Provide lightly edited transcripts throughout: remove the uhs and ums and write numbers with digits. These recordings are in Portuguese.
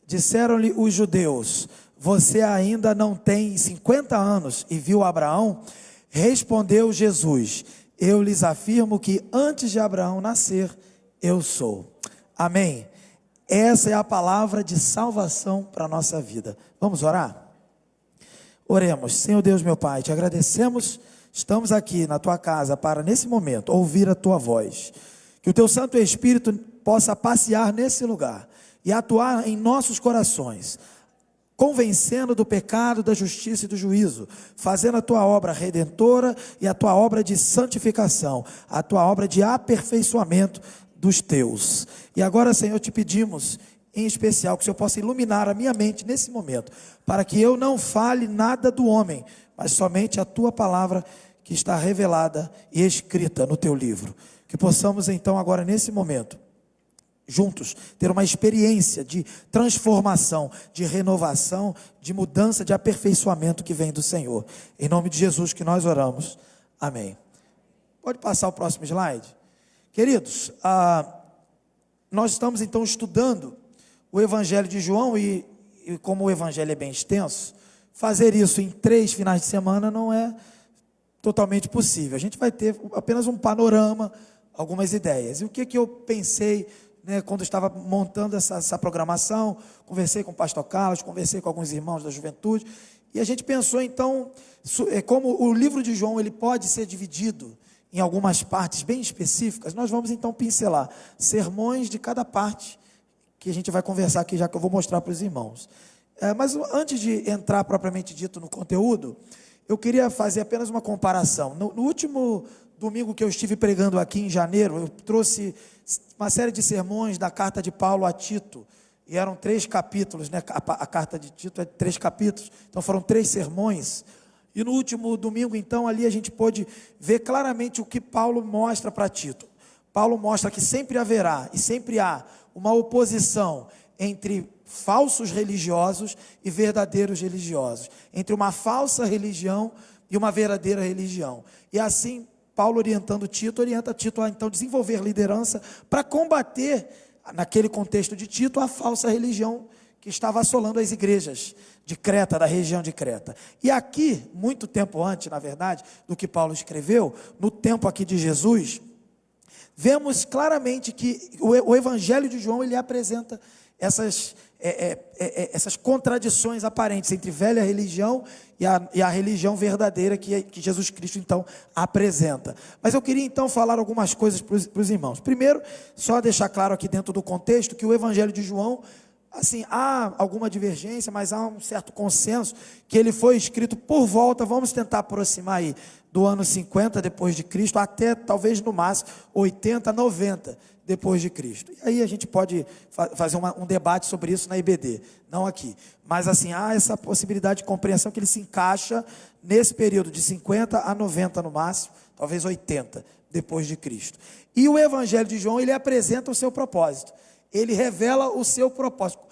Disseram-lhe os judeus: você ainda não tem 50 anos e viu Abraão? Respondeu Jesus: eu lhes afirmo que antes de Abraão nascer, eu sou. Amém. Essa é a palavra de salvação para a nossa vida. Vamos orar? Oremos. Senhor Deus, meu Pai, te agradecemos. Estamos aqui na tua casa para, nesse momento, ouvir a tua voz. Que o teu Santo Espírito possa passear nesse lugar e atuar em nossos corações, convencendo do pecado, da justiça e do juízo, fazendo a tua obra redentora e a tua obra de santificação, a tua obra de aperfeiçoamento dos teus. E agora, Senhor, te pedimos, em especial, que o Senhor possa iluminar a minha mente nesse momento, para que eu não fale nada do homem, mas somente a tua palavra que está revelada e escrita no teu livro. Que possamos então agora nesse momento, juntos, ter uma experiência de transformação, de renovação, de mudança, de aperfeiçoamento que vem do Senhor. Em nome de Jesus que nós oramos. Amém. Pode passar o próximo slide? Queridos, nós estamos então estudando o Evangelho de João e como o Evangelho é bem extenso, fazer isso em 3 finais de semana não é totalmente possível. A gente vai ter apenas um panorama, algumas ideias. E o que eu pensei, quando estava montando essa programação, conversei com o pastor Carlos, conversei com alguns irmãos da juventude, e a gente pensou então, como o livro de João ele pode ser dividido em algumas partes bem específicas, nós vamos então pincelar sermões de cada parte, que a gente vai conversar aqui, já que eu vou mostrar para os irmãos. Mas antes de entrar propriamente dito no conteúdo, eu queria fazer apenas uma comparação. No último domingo que eu estive pregando aqui em janeiro, eu trouxe uma série de sermões da carta de Paulo a Tito, e eram 3 capítulos, a carta de Tito é 3 capítulos, então foram 3 sermões, e no último domingo, então, ali a gente pôde ver claramente o que Paulo mostra para Tito. Paulo mostra que sempre haverá, e sempre há, uma oposição entre falsos religiosos e verdadeiros religiosos, entre uma falsa religião e uma verdadeira religião, e assim, Paulo orienta Tito a então desenvolver liderança para combater, naquele contexto de Tito, a falsa religião que estava assolando as igrejas de Creta, da região de Creta. E aqui, muito tempo antes, na verdade, do que Paulo escreveu, no tempo aqui de Jesus, vemos claramente que o Evangelho de João, ele apresenta essas contradições aparentes entre velha religião e a religião verdadeira que Jesus Cristo então apresenta. Mas eu queria então falar algumas coisas para os irmãos. Primeiro, só deixar claro aqui dentro do contexto que o Evangelho de João, assim, há alguma divergência, mas há um certo consenso que ele foi escrito por volta, vamos tentar aproximar aí, do ano 50 depois de Cristo, até talvez no máximo 80, 90 depois de Cristo. E aí a gente pode fazer um debate sobre isso na IBD, não aqui. Mas assim, há essa possibilidade de compreensão que ele se encaixa nesse período de 50 a 90 no máximo, talvez 80 depois de Cristo. E o Evangelho de João, ele apresenta o seu propósito. Ele revela o seu propósito.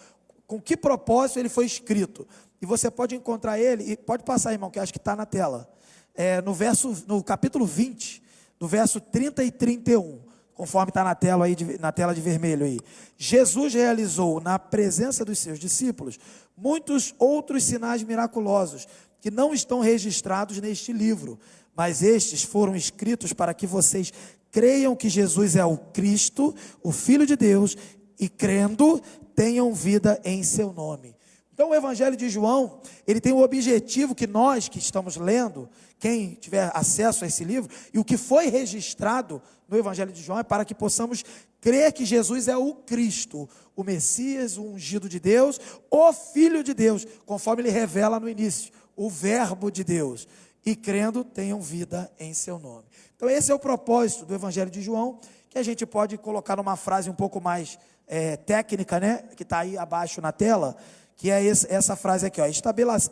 Com que propósito ele foi escrito? E você pode encontrar ele, e pode passar, irmão, que acho que está na tela. No capítulo 20, no verso 30 e 31, conforme está na tela aí, na tela de vermelho aí. Jesus realizou na presença dos seus discípulos muitos outros sinais miraculosos que não estão registrados neste livro, mas estes foram escritos para que vocês creiam que Jesus é o Cristo, o Filho de Deus, e crendo, tenham vida em seu nome. Então o Evangelho de João, ele tem o objetivo que nós que estamos lendo, quem tiver acesso a esse livro, e o que foi registrado no Evangelho de João é para que possamos crer que Jesus é o Cristo, o Messias, o ungido de Deus, o Filho de Deus, conforme ele revela no início, o Verbo de Deus, e crendo tenham vida em seu nome. Então esse é o propósito do Evangelho de João, que a gente pode colocar numa frase um pouco mais técnica, que está aí abaixo na tela, que é essa frase aqui,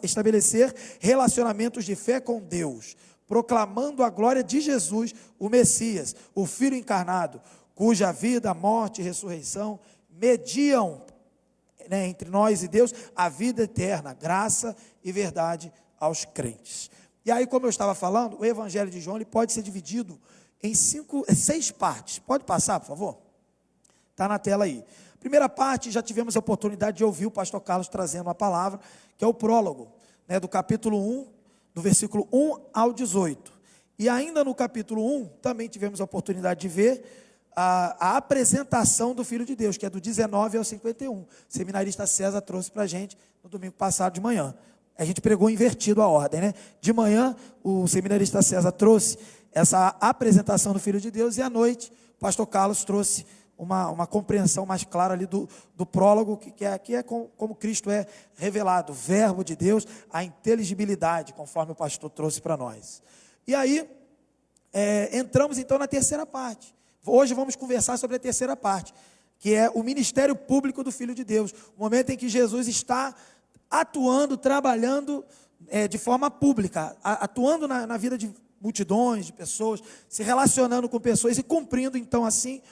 estabelecer relacionamentos de fé com Deus, proclamando a glória de Jesus, o Messias, o Filho encarnado, cuja vida, morte e ressurreição mediam entre nós e Deus a vida eterna, graça e verdade aos crentes. E aí, como eu estava falando, o Evangelho de João ele pode ser dividido em 6 partes. Pode passar, por favor? Está na tela aí. Primeira parte, já tivemos a oportunidade de ouvir o pastor Carlos trazendo uma palavra, que é o prólogo, né, do capítulo 1, do versículo 1 ao 18. E ainda no capítulo 1, também tivemos a oportunidade de ver a apresentação do Filho de Deus, que é do 19 ao 51. O seminarista César trouxe para a gente no domingo passado de manhã. A gente pregou invertido a ordem, né? De manhã, o seminarista César trouxe essa apresentação do Filho de Deus, e à noite, o pastor Carlos trouxe uma compreensão mais clara ali do prólogo, que é como Cristo é revelado, o verbo de Deus, a inteligibilidade, conforme o pastor trouxe para nós. E aí, entramos então na terceira parte. Hoje vamos conversar sobre a terceira parte, que é o ministério público do Filho de Deus, o momento em que Jesus está atuando, trabalhando de forma pública, atuando na vida de multidões, de pessoas, se relacionando com pessoas e cumprindo então assim,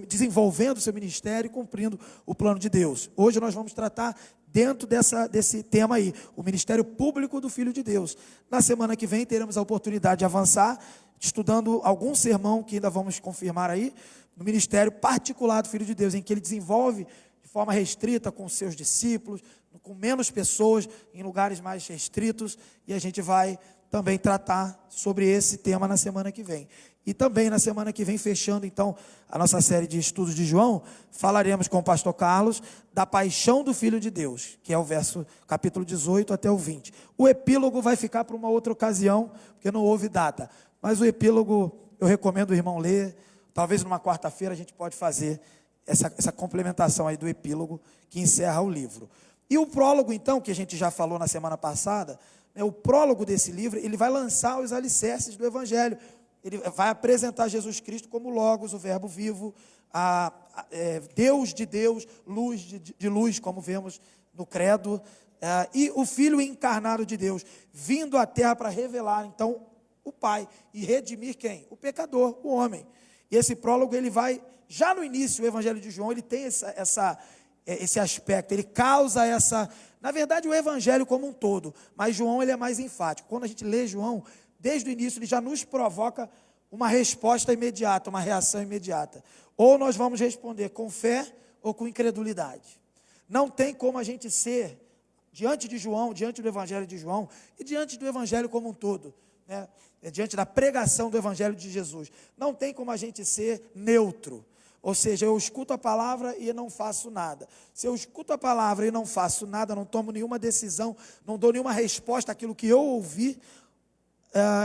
desenvolvendo o seu ministério e cumprindo o plano de Deus. Hoje nós vamos tratar dentro desse tema aí, o ministério público do Filho de Deus. Na semana que vem teremos a oportunidade de avançar, estudando algum sermão que ainda vamos confirmar aí, no ministério particular do Filho de Deus, em que ele desenvolve de forma restrita com seus discípulos, com menos pessoas, em lugares mais restritos, e a gente vai também tratar sobre esse tema na semana que vem. E também na semana que vem, fechando então a nossa série de estudos de João, falaremos com o pastor Carlos da paixão do Filho de Deus, que é o capítulo 18 até o 20. O epílogo vai ficar para uma outra ocasião, porque não houve data. Mas o epílogo, eu recomendo o irmão ler, talvez numa quarta-feira a gente pode fazer essa complementação aí do epílogo, que encerra o livro. E o prólogo então, que a gente já falou na semana passada, o prólogo desse livro, ele vai lançar os alicerces do Evangelho. Ele vai apresentar Jesus Cristo como Logos, o verbo vivo, Deus de Deus, luz de luz, como vemos no credo, e o Filho encarnado de Deus, vindo à terra para revelar, então, o Pai, e redimir quem? O pecador, o homem. E esse prólogo, ele vai, já no início, o Evangelho de João, ele tem esse aspecto, ele causa na verdade o Evangelho como um todo, mas João ele é mais enfático. Quando a gente lê João, desde o início ele já nos provoca uma resposta imediata, uma reação imediata. Ou nós vamos responder com fé ou com incredulidade. Não tem como a gente ser, diante de João, diante do Evangelho de João, e diante do Evangelho como um todo, né? Diante da pregação do Evangelho de Jesus, não tem como a gente ser neutro. Ou seja, eu escuto a palavra e não faço nada. Se eu escuto a palavra e não faço nada, não tomo nenhuma decisão, não dou nenhuma resposta àquilo que eu ouvi,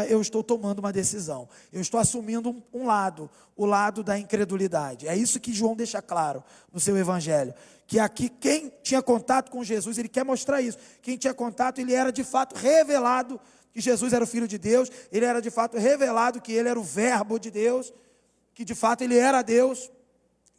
eu estou tomando uma decisão. Eu estou assumindo um lado, o lado da incredulidade. É isso que João deixa claro no seu evangelho. Que aqui, quem tinha contato com Jesus, ele quer mostrar isso. Quem tinha contato, ele era de fato revelado que Jesus era o Filho de Deus. Ele era de fato revelado que ele era o verbo de Deus, que de fato ele era Deus.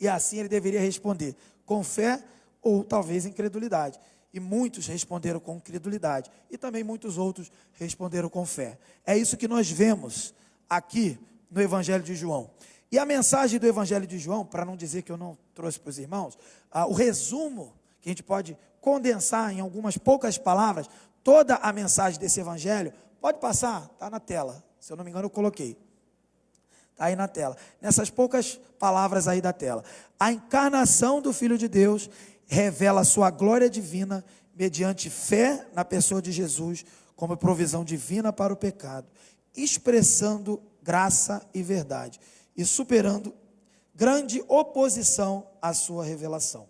E assim ele deveria responder, com fé ou talvez incredulidade. E muitos responderam com incredulidade. E também muitos outros responderam com fé. É isso que nós vemos aqui no Evangelho de João. E a mensagem do Evangelho de João, para não dizer que eu não trouxe para os irmãos, o resumo, que a gente pode condensar em algumas poucas palavras, toda a mensagem desse Evangelho, pode passar, está na tela. Se eu não me engano eu coloquei. Está aí na tela, nessas poucas palavras aí da tela. A encarnação do Filho de Deus revela a sua glória divina mediante fé na pessoa de Jesus como provisão divina para o pecado, expressando graça e verdade e superando grande oposição à sua revelação.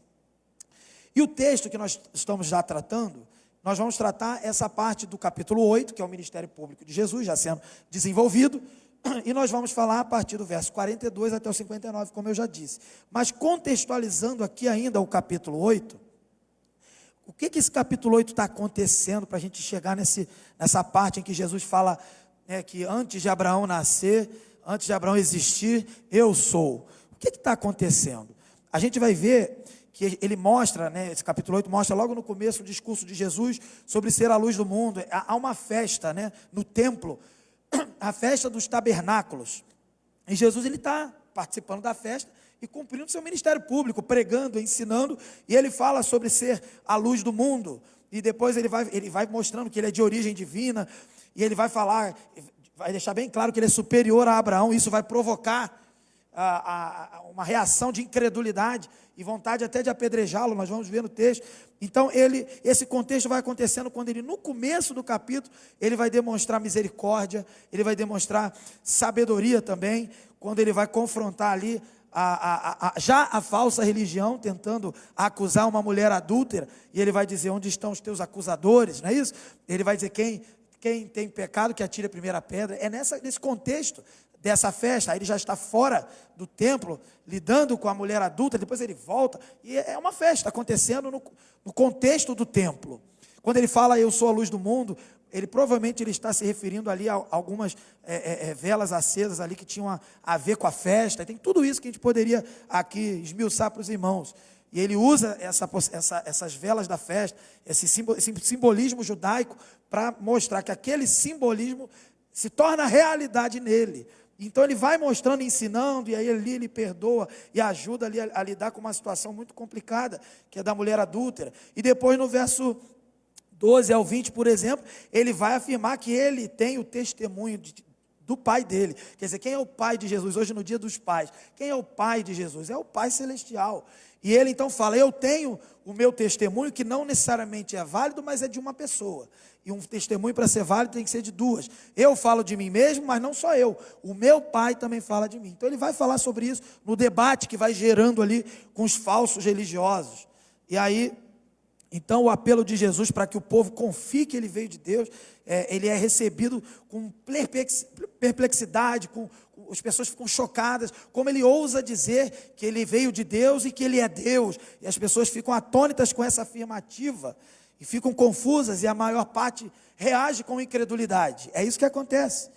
E o texto que nós estamos já tratando, nós vamos tratar essa parte do capítulo 8, que é o ministério público de Jesus, já sendo desenvolvido. E nós vamos falar a partir do verso 42 até o 59, como eu já disse. Mas contextualizando aqui ainda o capítulo 8, o que esse capítulo 8 está acontecendo para a gente chegar nessa parte em que Jesus fala que antes de Abraão nascer, antes de Abraão existir, eu sou. O que está acontecendo? A gente vai ver que ele mostra, esse capítulo 8 mostra logo no começo o discurso de Jesus sobre ser a luz do mundo. Há uma festa no templo, a festa dos tabernáculos, e Jesus ele está participando da festa e cumprindo seu ministério público, pregando, ensinando, e ele fala sobre ser a luz do mundo, e depois ele vai mostrando que ele é de origem divina, e ele vai falar, vai deixar bem claro que ele é superior a Abraão. Isso vai provocar uma reação de incredulidade e vontade até de apedrejá-lo, nós vamos ver no texto. Então esse contexto vai acontecendo quando ele, no começo do capítulo, ele vai demonstrar misericórdia, ele vai demonstrar sabedoria também, quando ele vai confrontar ali já a falsa religião, tentando acusar uma mulher adúltera, e ele vai dizer: onde estão os teus acusadores, não é isso? Ele vai dizer: quem tem pecado que atire a primeira pedra. É nesse contexto dessa festa. Aí ele já está fora do templo, lidando com a mulher adulta, depois ele volta, e é uma festa acontecendo no contexto do templo. Quando ele fala: eu sou a luz do mundo, ele provavelmente ele está se referindo ali a algumas velas acesas ali que tinham a ver com a festa. Tem tudo isso que a gente poderia aqui esmiuçar para os irmãos. E ele usa essas velas da festa, esse simbolismo judaico, para mostrar que aquele simbolismo se torna realidade nele. Então ele vai mostrando, ensinando, e aí ele perdoa e ajuda ali a lidar com uma situação muito complicada, que é da mulher adúltera. E depois no verso 12 ao 20, por exemplo, ele vai afirmar que ele tem o testemunho do pai dele. Quer dizer, quem é o pai de Jesus? Hoje no dia dos pais, quem é o pai de Jesus? É o Pai Celestial. E ele então fala: eu tenho o meu testemunho, que não necessariamente é válido, mas é de uma pessoa. E um testemunho, para ser válido, tem que ser de duas. Eu falo de mim mesmo, mas não só eu. O meu pai também fala de mim. Então ele vai falar sobre isso no debate que vai gerando ali com os falsos religiosos. E aí, então, o apelo de Jesus para que o povo confie que ele veio de Deus, ele é recebido com perplexidade, as pessoas ficam chocadas, como ele ousa dizer que ele veio de Deus e que ele é Deus, e as pessoas ficam atônitas com essa afirmativa, e ficam confusas, e a maior parte reage com incredulidade. É isso que acontece.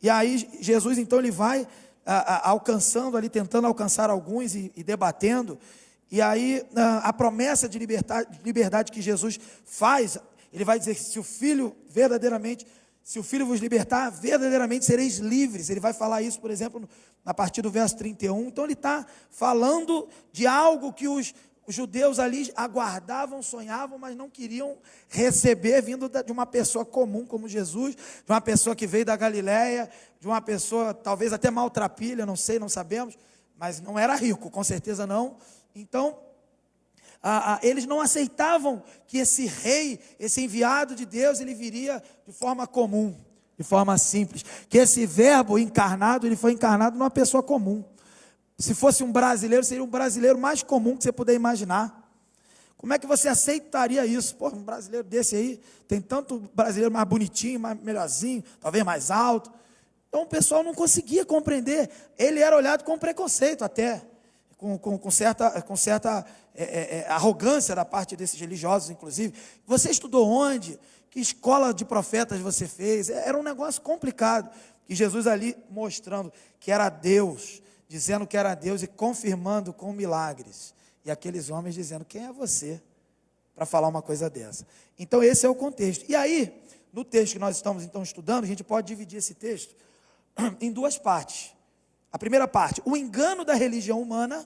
E aí Jesus então ele vai alcançando ali, tentando alcançar alguns e debatendo. E aí a promessa de liberdade que Jesus faz, ele vai dizer que se o Filho vos libertar, verdadeiramente sereis livres. Ele vai falar isso, por exemplo, a partir do verso 31. Então ele está falando de algo que os judeus ali aguardavam, sonhavam, mas não queriam receber, vindo de uma pessoa comum como Jesus, de uma pessoa que veio da Galileia, de uma pessoa talvez até maltrapilha, não sei, não sabemos, mas não era rico, com certeza não. Então, eles não aceitavam que esse rei, esse enviado de Deus, ele viria de forma comum, de forma simples, que esse verbo encarnado, ele foi encarnado numa pessoa comum. Se fosse um brasileiro, seria um brasileiro mais comum que você puder imaginar. Como é que você aceitaria isso? Pô, um brasileiro desse aí, tem tanto brasileiro mais bonitinho, mais melhorzinho, talvez mais alto. Então o pessoal não conseguia compreender. Ele era olhado com preconceito até, com certa arrogância da parte desses religiosos, inclusive. Você estudou onde? Que escola de profetas você fez? Era um negócio complicado. E Jesus ali mostrando que era Deus, dizendo que era Deus e confirmando com milagres. E aqueles homens dizendo: quem é você para falar uma coisa dessa? Então esse é o contexto. E aí, no texto que nós estamos então estudando, a gente pode dividir esse texto em duas partes. A primeira parte, o engano da religião humana,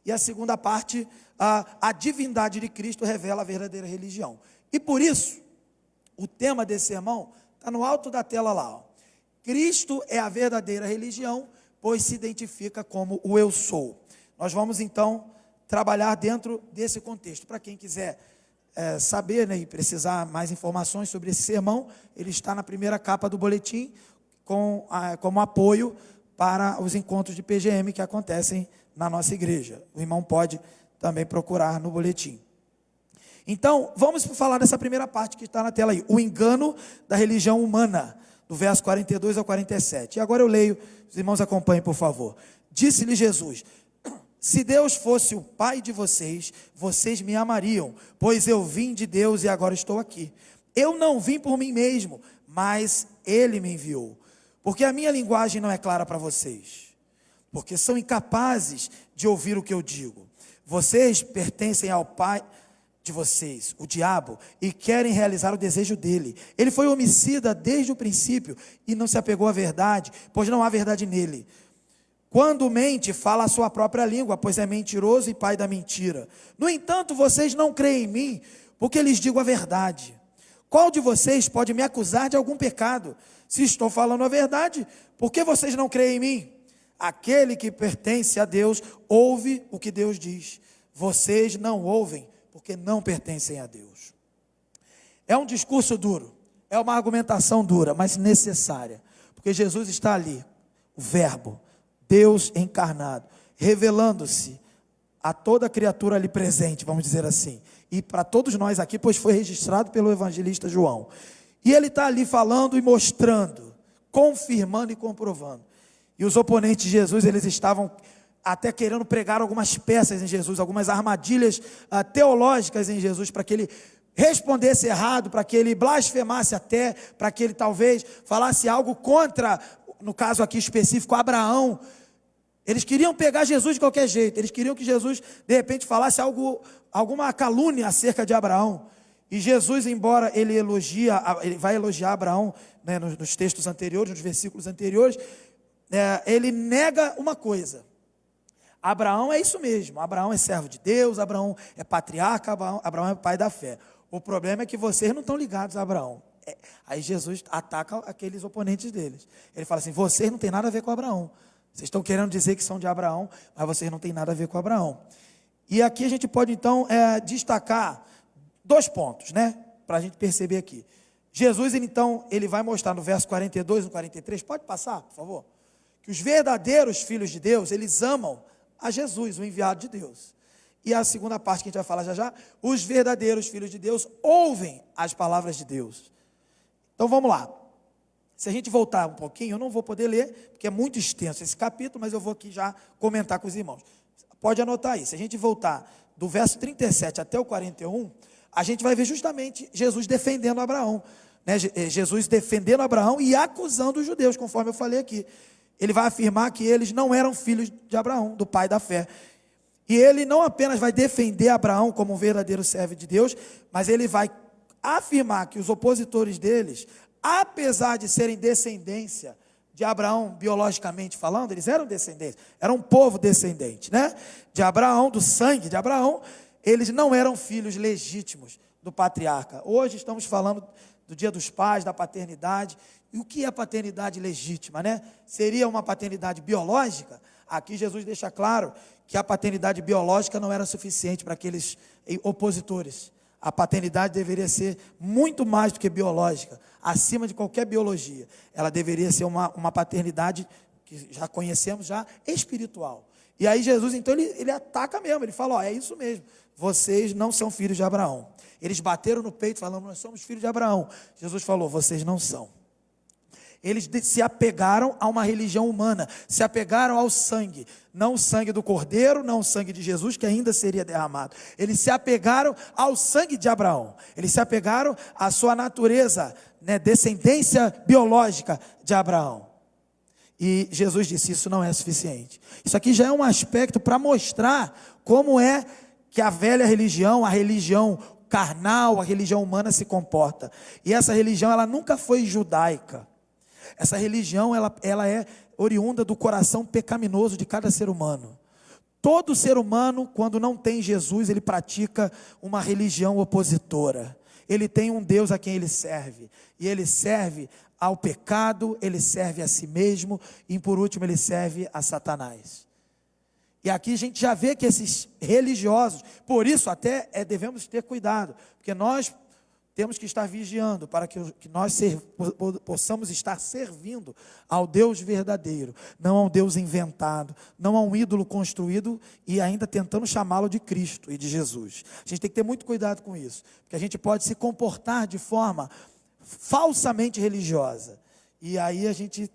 e a segunda parte, a divindade de Cristo revela a verdadeira religião. E por isso, o tema desse sermão está no alto da tela lá, ó. Cristo é a verdadeira religião, pois se identifica como o eu sou. Nós vamos então trabalhar dentro desse contexto. Para quem quiser saber, né, e precisar mais informações sobre esse sermão, ele está na primeira capa do boletim, como apoio para os encontros de PGM que acontecem na nossa igreja. O irmão pode também procurar no boletim. Então, vamos falar dessa primeira parte que está na tela aí, o engano da religião humana, do verso 42 ao 47. E agora eu leio, os irmãos acompanhem, por favor. Disse-lhe Jesus: se Deus fosse o Pai de vocês, vocês me amariam, pois eu vim de Deus e agora estou aqui. Eu não vim por mim mesmo, mas Ele me enviou. Porque a minha linguagem não é clara para vocês, porque são incapazes de ouvir o que eu digo. Vocês pertencem ao pai de vocês, o diabo, e querem realizar o desejo dele. Ele foi homicida desde o princípio e não se apegou à verdade, pois não há verdade nele. Quando mente, fala a sua própria língua, pois é mentiroso e pai da mentira. No entanto, vocês não creem em mim, porque lhes digo a verdade. Qual de vocês pode me acusar de algum pecado? Se estou falando a verdade, por que vocês não creem em mim? Aquele que pertence a Deus ouve o que Deus diz. Vocês não ouvem porque não pertencem a Deus. É um discurso duro, é uma argumentação dura, mas necessária, porque Jesus está ali, o Verbo, Deus encarnado, revelando-se a toda criatura ali presente, vamos dizer assim, e para todos nós aqui, pois foi registrado pelo evangelista João. E ele está ali falando e mostrando, confirmando e comprovando. E os oponentes de Jesus, eles estavam até querendo pregar algumas peças em Jesus, algumas armadilhas teológicas em Jesus, para que ele respondesse errado, para que ele blasfemasse até, para que ele talvez falasse algo contra, no caso aqui específico, Abraão. Eles queriam pegar Jesus de qualquer jeito, eles queriam que Jesus de repente falasse alguma calúnia acerca de Abraão. E Jesus, embora ele vai elogiar Abraão, né, nos textos anteriores, nos versículos anteriores, ele nega uma coisa. Abraão é isso mesmo, Abraão é servo de Deus, Abraão é patriarca, Abraão é pai da fé. O problema é que vocês não estão ligados a Abraão. Aí Jesus ataca aqueles oponentes deles. Ele fala assim, vocês não têm nada a ver com Abraão. Vocês estão querendo dizer que são de Abraão, mas vocês não têm nada a ver com Abraão. E aqui a gente pode então destacar 2 pontos, né? Para a gente perceber aqui. Jesus então, ele vai mostrar no verso 42 e 43, pode passar, por favor? Que os verdadeiros filhos de Deus, eles amam a Jesus, o enviado de Deus. E a segunda parte que a gente vai falar já já, os verdadeiros filhos de Deus ouvem as palavras de Deus. Então vamos lá. Se a gente voltar um pouquinho, eu não vou poder ler, porque é muito extenso esse capítulo, mas eu vou aqui já comentar com os irmãos. Pode anotar aí. Se a gente voltar do verso 37 até o 41, a gente vai ver justamente Jesus defendendo Abraão, né? Jesus defendendo Abraão e acusando os judeus, conforme eu falei aqui. Ele vai afirmar que eles não eram filhos de Abraão, do pai da fé. E ele não apenas vai defender Abraão como um verdadeiro servo de Deus, mas ele vai afirmar que os opositores deles, apesar de serem descendência de Abraão, biologicamente falando, eles eram descendentes, era um povo descendente, né? De Abraão, do sangue de Abraão, eles não eram filhos legítimos do patriarca. Hoje estamos falando do Dia dos Pais, da paternidade. E o que é paternidade legítima, né? Seria uma paternidade biológica? Aqui Jesus deixa claro que a paternidade biológica não era suficiente para aqueles opositores. A paternidade deveria ser muito mais do que biológica, acima de qualquer biologia. Ela deveria ser uma paternidade que já conhecemos, já espiritual. E aí Jesus, então, ele ataca mesmo, ele fala, é isso mesmo, vocês não são filhos de Abraão. Eles bateram no peito falando, nós somos filhos de Abraão. Jesus falou, vocês não são. Eles se apegaram a uma religião humana, se apegaram ao sangue, não o sangue do Cordeiro, não o sangue de Jesus, que ainda seria derramado. Eles se apegaram ao sangue de Abraão, eles se apegaram à sua natureza, né, descendência biológica de Abraão. E Jesus disse, isso não é suficiente. Isso aqui já é um aspecto para mostrar como é que a velha religião, a religião carnal, a religião humana se comporta. E essa religião, ela nunca foi judaica. Essa religião, ela é oriunda do coração pecaminoso de cada ser humano. Todo ser humano, quando não tem Jesus, ele pratica uma religião opositora. Ele tem um Deus a quem ele serve. E ele serve ao pecado, ele serve a si mesmo, e por último ele serve a Satanás. E aqui a gente já vê que esses religiosos, por isso até devemos ter cuidado, porque nós temos que estar vigiando para que nós possamos estar servindo ao Deus verdadeiro, não ao Deus inventado, não a um ídolo construído e ainda tentando chamá-lo de Cristo e de Jesus. A gente tem que ter muito cuidado com isso, porque a gente pode se comportar de forma falsamente religiosa, e aí a gente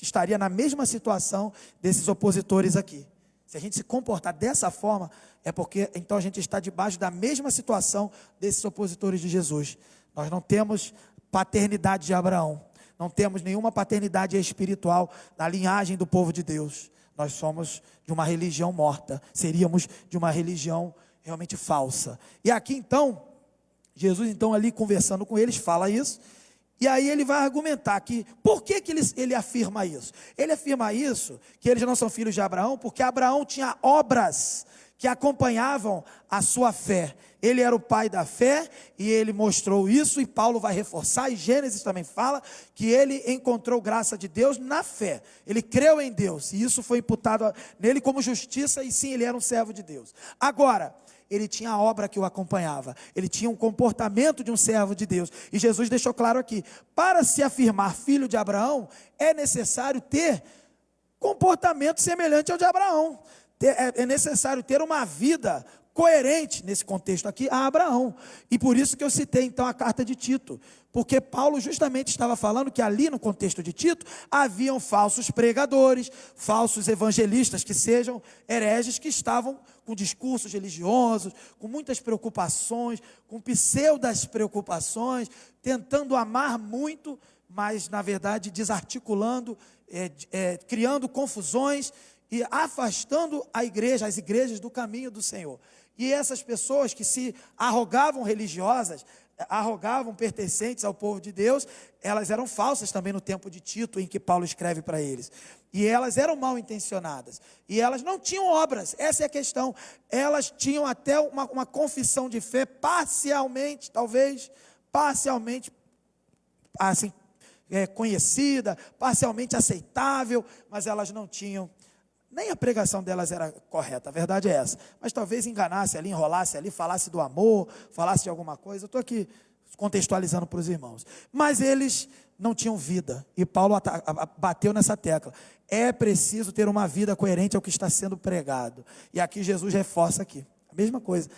estaria na mesma situação desses opositores aqui. Se a gente se comportar dessa forma, é porque então a gente está debaixo da mesma situação desses opositores de Jesus. Nós não temos paternidade de Abraão, não temos nenhuma paternidade espiritual na linhagem do povo de Deus. Nós somos de uma religião morta, seríamos de uma religião realmente falsa. E aqui então, Jesus então ali conversando com eles, fala isso, e aí ele vai argumentar que, por que ele afirma isso? Ele afirma isso, que eles não são filhos de Abraão, porque Abraão tinha obras que acompanhavam a sua fé. Ele era o pai da fé, e ele mostrou isso, e Paulo vai reforçar, e Gênesis também fala, que ele encontrou graça de Deus na fé. Ele creu em Deus, e isso foi imputado nele como justiça, e sim, ele era um servo de Deus. Agora, ele tinha a obra que o acompanhava, ele tinha um comportamento de um servo de Deus, e Jesus deixou claro aqui, para se afirmar filho de Abraão, é necessário ter comportamento semelhante ao de Abraão, é necessário ter uma vida coerente, nesse contexto aqui, a Abraão, e por isso que eu citei então a carta de Tito, porque Paulo justamente estava falando que ali no contexto de Tito, haviam falsos pregadores, falsos evangelistas, que sejam hereges, que estavam com discursos religiosos, com muitas preocupações, com pseudas preocupações, tentando amar muito, mas na verdade desarticulando, criando confusões, e afastando a igreja, as igrejas do caminho do Senhor. E essas pessoas que se arrogavam religiosas, arrogavam pertencentes ao povo de Deus, elas eram falsas também no tempo de Tito, em que Paulo escreve para eles. E elas eram mal intencionadas. E elas não tinham obras, essa é a questão. Elas tinham até uma confissão de fé parcialmente, talvez, parcialmente, assim, conhecida, parcialmente aceitável, mas elas não tinham. Nem a pregação delas era correta, a verdade é essa. Mas talvez enganasse ali, enrolasse ali, falasse do amor, falasse de alguma coisa. Eu estou aqui contextualizando para os irmãos. Mas eles não tinham vida. E Paulo bateu nessa tecla. É preciso ter uma vida coerente ao que está sendo pregado. E aqui Jesus reforça aqui. A mesma coisa.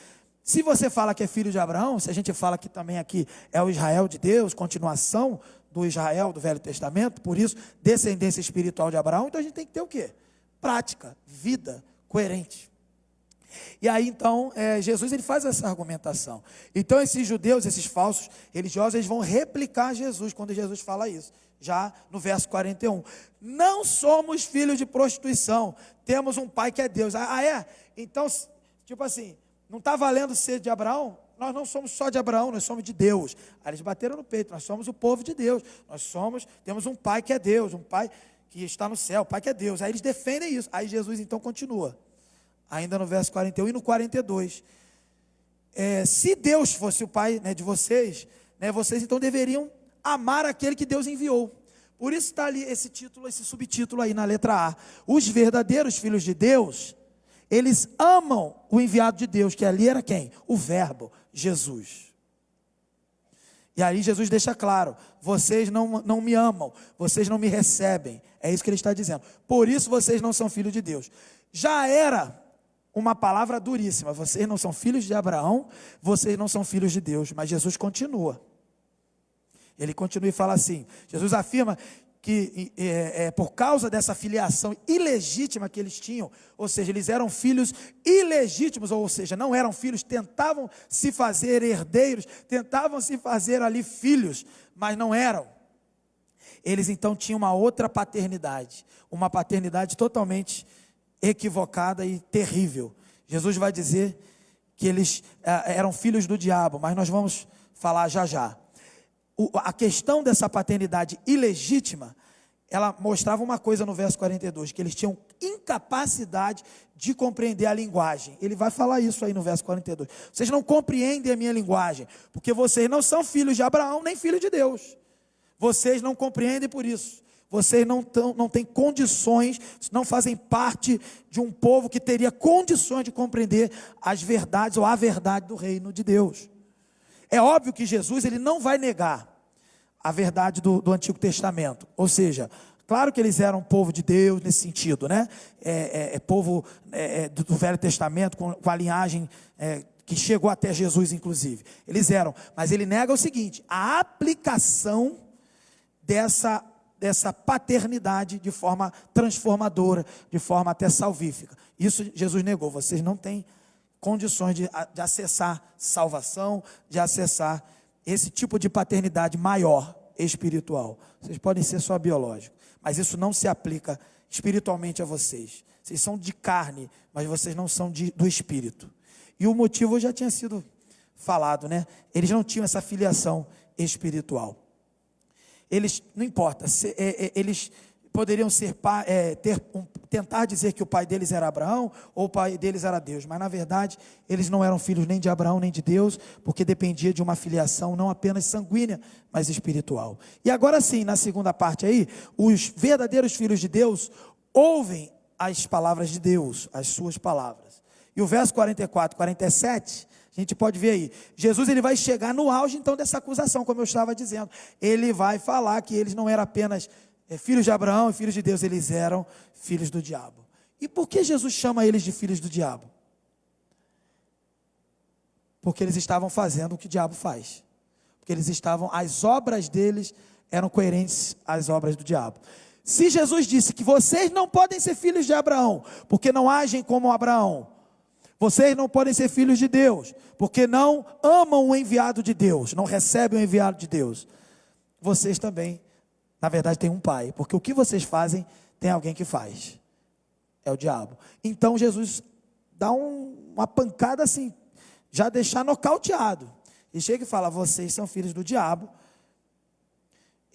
Se você fala que é filho de Abraão, se a gente fala que também aqui é o Israel de Deus, continuação do Israel do Velho Testamento, por isso, descendência espiritual de Abraão, então a gente tem que ter o quê? Prática, vida coerente. E aí então Jesus ele faz essa argumentação. Então esses judeus, esses falsos religiosos, eles vão replicar Jesus quando Jesus fala isso, já no verso 41. Não somos filhos de prostituição, temos um pai que é Deus. Então, tipo assim, não está valendo ser de Abraão? Nós não somos só de Abraão, nós somos de Deus. Aí eles bateram no peito, nós somos o povo de Deus, temos um pai que é Deus, um pai que está no céu, o pai que é Deus. Aí eles defendem isso. Aí Jesus então continua, ainda no verso 41 e no 42. Se Deus fosse o pai, de vocês, vocês então deveriam amar aquele que Deus enviou. Por isso está ali esse título, esse subtítulo aí na letra A. Os verdadeiros filhos de Deus, eles amam o enviado de Deus, que ali era quem? O Verbo, Jesus. E aí Jesus deixa claro, vocês não me amam, vocês não me recebem. É isso que ele está dizendo. Por isso vocês não são filhos de Deus. Já era uma palavra duríssima. Vocês não são filhos de Abraão, vocês não são filhos de Deus. Mas Jesus continua. Ele continua e fala assim, Jesus afirma que por causa dessa filiação ilegítima que eles tinham, ou seja, eles eram filhos ilegítimos, ou seja, não eram filhos, tentavam se fazer herdeiros, tentavam se fazer ali filhos, mas não eram. Eles então tinham uma outra paternidade, uma paternidade totalmente equivocada e terrível. Jesus vai dizer que eles eram filhos do diabo, mas nós vamos falar já já. A questão dessa paternidade ilegítima, ela mostrava uma coisa no verso 42, que eles tinham incapacidade de compreender a linguagem. Ele vai falar isso aí no verso 42. Vocês não compreendem a minha linguagem, porque vocês não são filhos de Abraão, nem filhos de Deus. Vocês não compreendem por isso. Vocês não têm condições, não fazem parte de um povo que teria condições de compreender as verdades ou a verdade do reino de Deus. É óbvio que Jesus ele não vai negar a verdade do Antigo Testamento. Ou seja, claro que eles eram povo de Deus nesse sentido, né? Povo do Velho Testamento, com a linhagem que chegou até Jesus, inclusive. Eles eram, mas ele nega o seguinte, a aplicação dessa paternidade de forma transformadora, de forma até salvífica. Isso Jesus negou, vocês não têm condições de acessar salvação, de acessar esse tipo de paternidade maior, espiritual. Vocês podem ser só biológicos, mas isso não se aplica espiritualmente a vocês. Vocês são de carne, mas vocês não são do espírito. E o motivo já tinha sido falado, né? Eles não tinham essa filiação espiritual. Eles, não importa, poderiam ser tentar dizer que o pai deles era Abraão, ou o pai deles era Deus, mas na verdade eles não eram filhos nem de Abraão nem de Deus, porque dependia de uma filiação não apenas sanguínea, mas espiritual. E agora sim, na segunda parte aí, os verdadeiros filhos de Deus ouvem as palavras de Deus, as suas palavras. E o verso 44, 47, a gente pode ver aí, Jesus ele vai chegar no auge então dessa acusação, como eu estava dizendo. Ele vai falar que eles não eram apenas filhos de Abraão e filhos de Deus, eles eram filhos do diabo. E por que Jesus chama eles de filhos do diabo? Porque eles estavam fazendo o que o diabo faz. Porque as obras deles eram coerentes às obras do diabo. Se Jesus disse que vocês não podem ser filhos de Abraão, porque não agem como Abraão, vocês não podem ser filhos de Deus, porque não amam o enviado de Deus, não recebem o enviado de Deus, vocês também, na verdade, têm um pai, porque o que vocês fazem, tem alguém que faz, é o diabo. Então Jesus dá uma pancada assim, já deixar nocauteado, e chega e fala, vocês são filhos do diabo.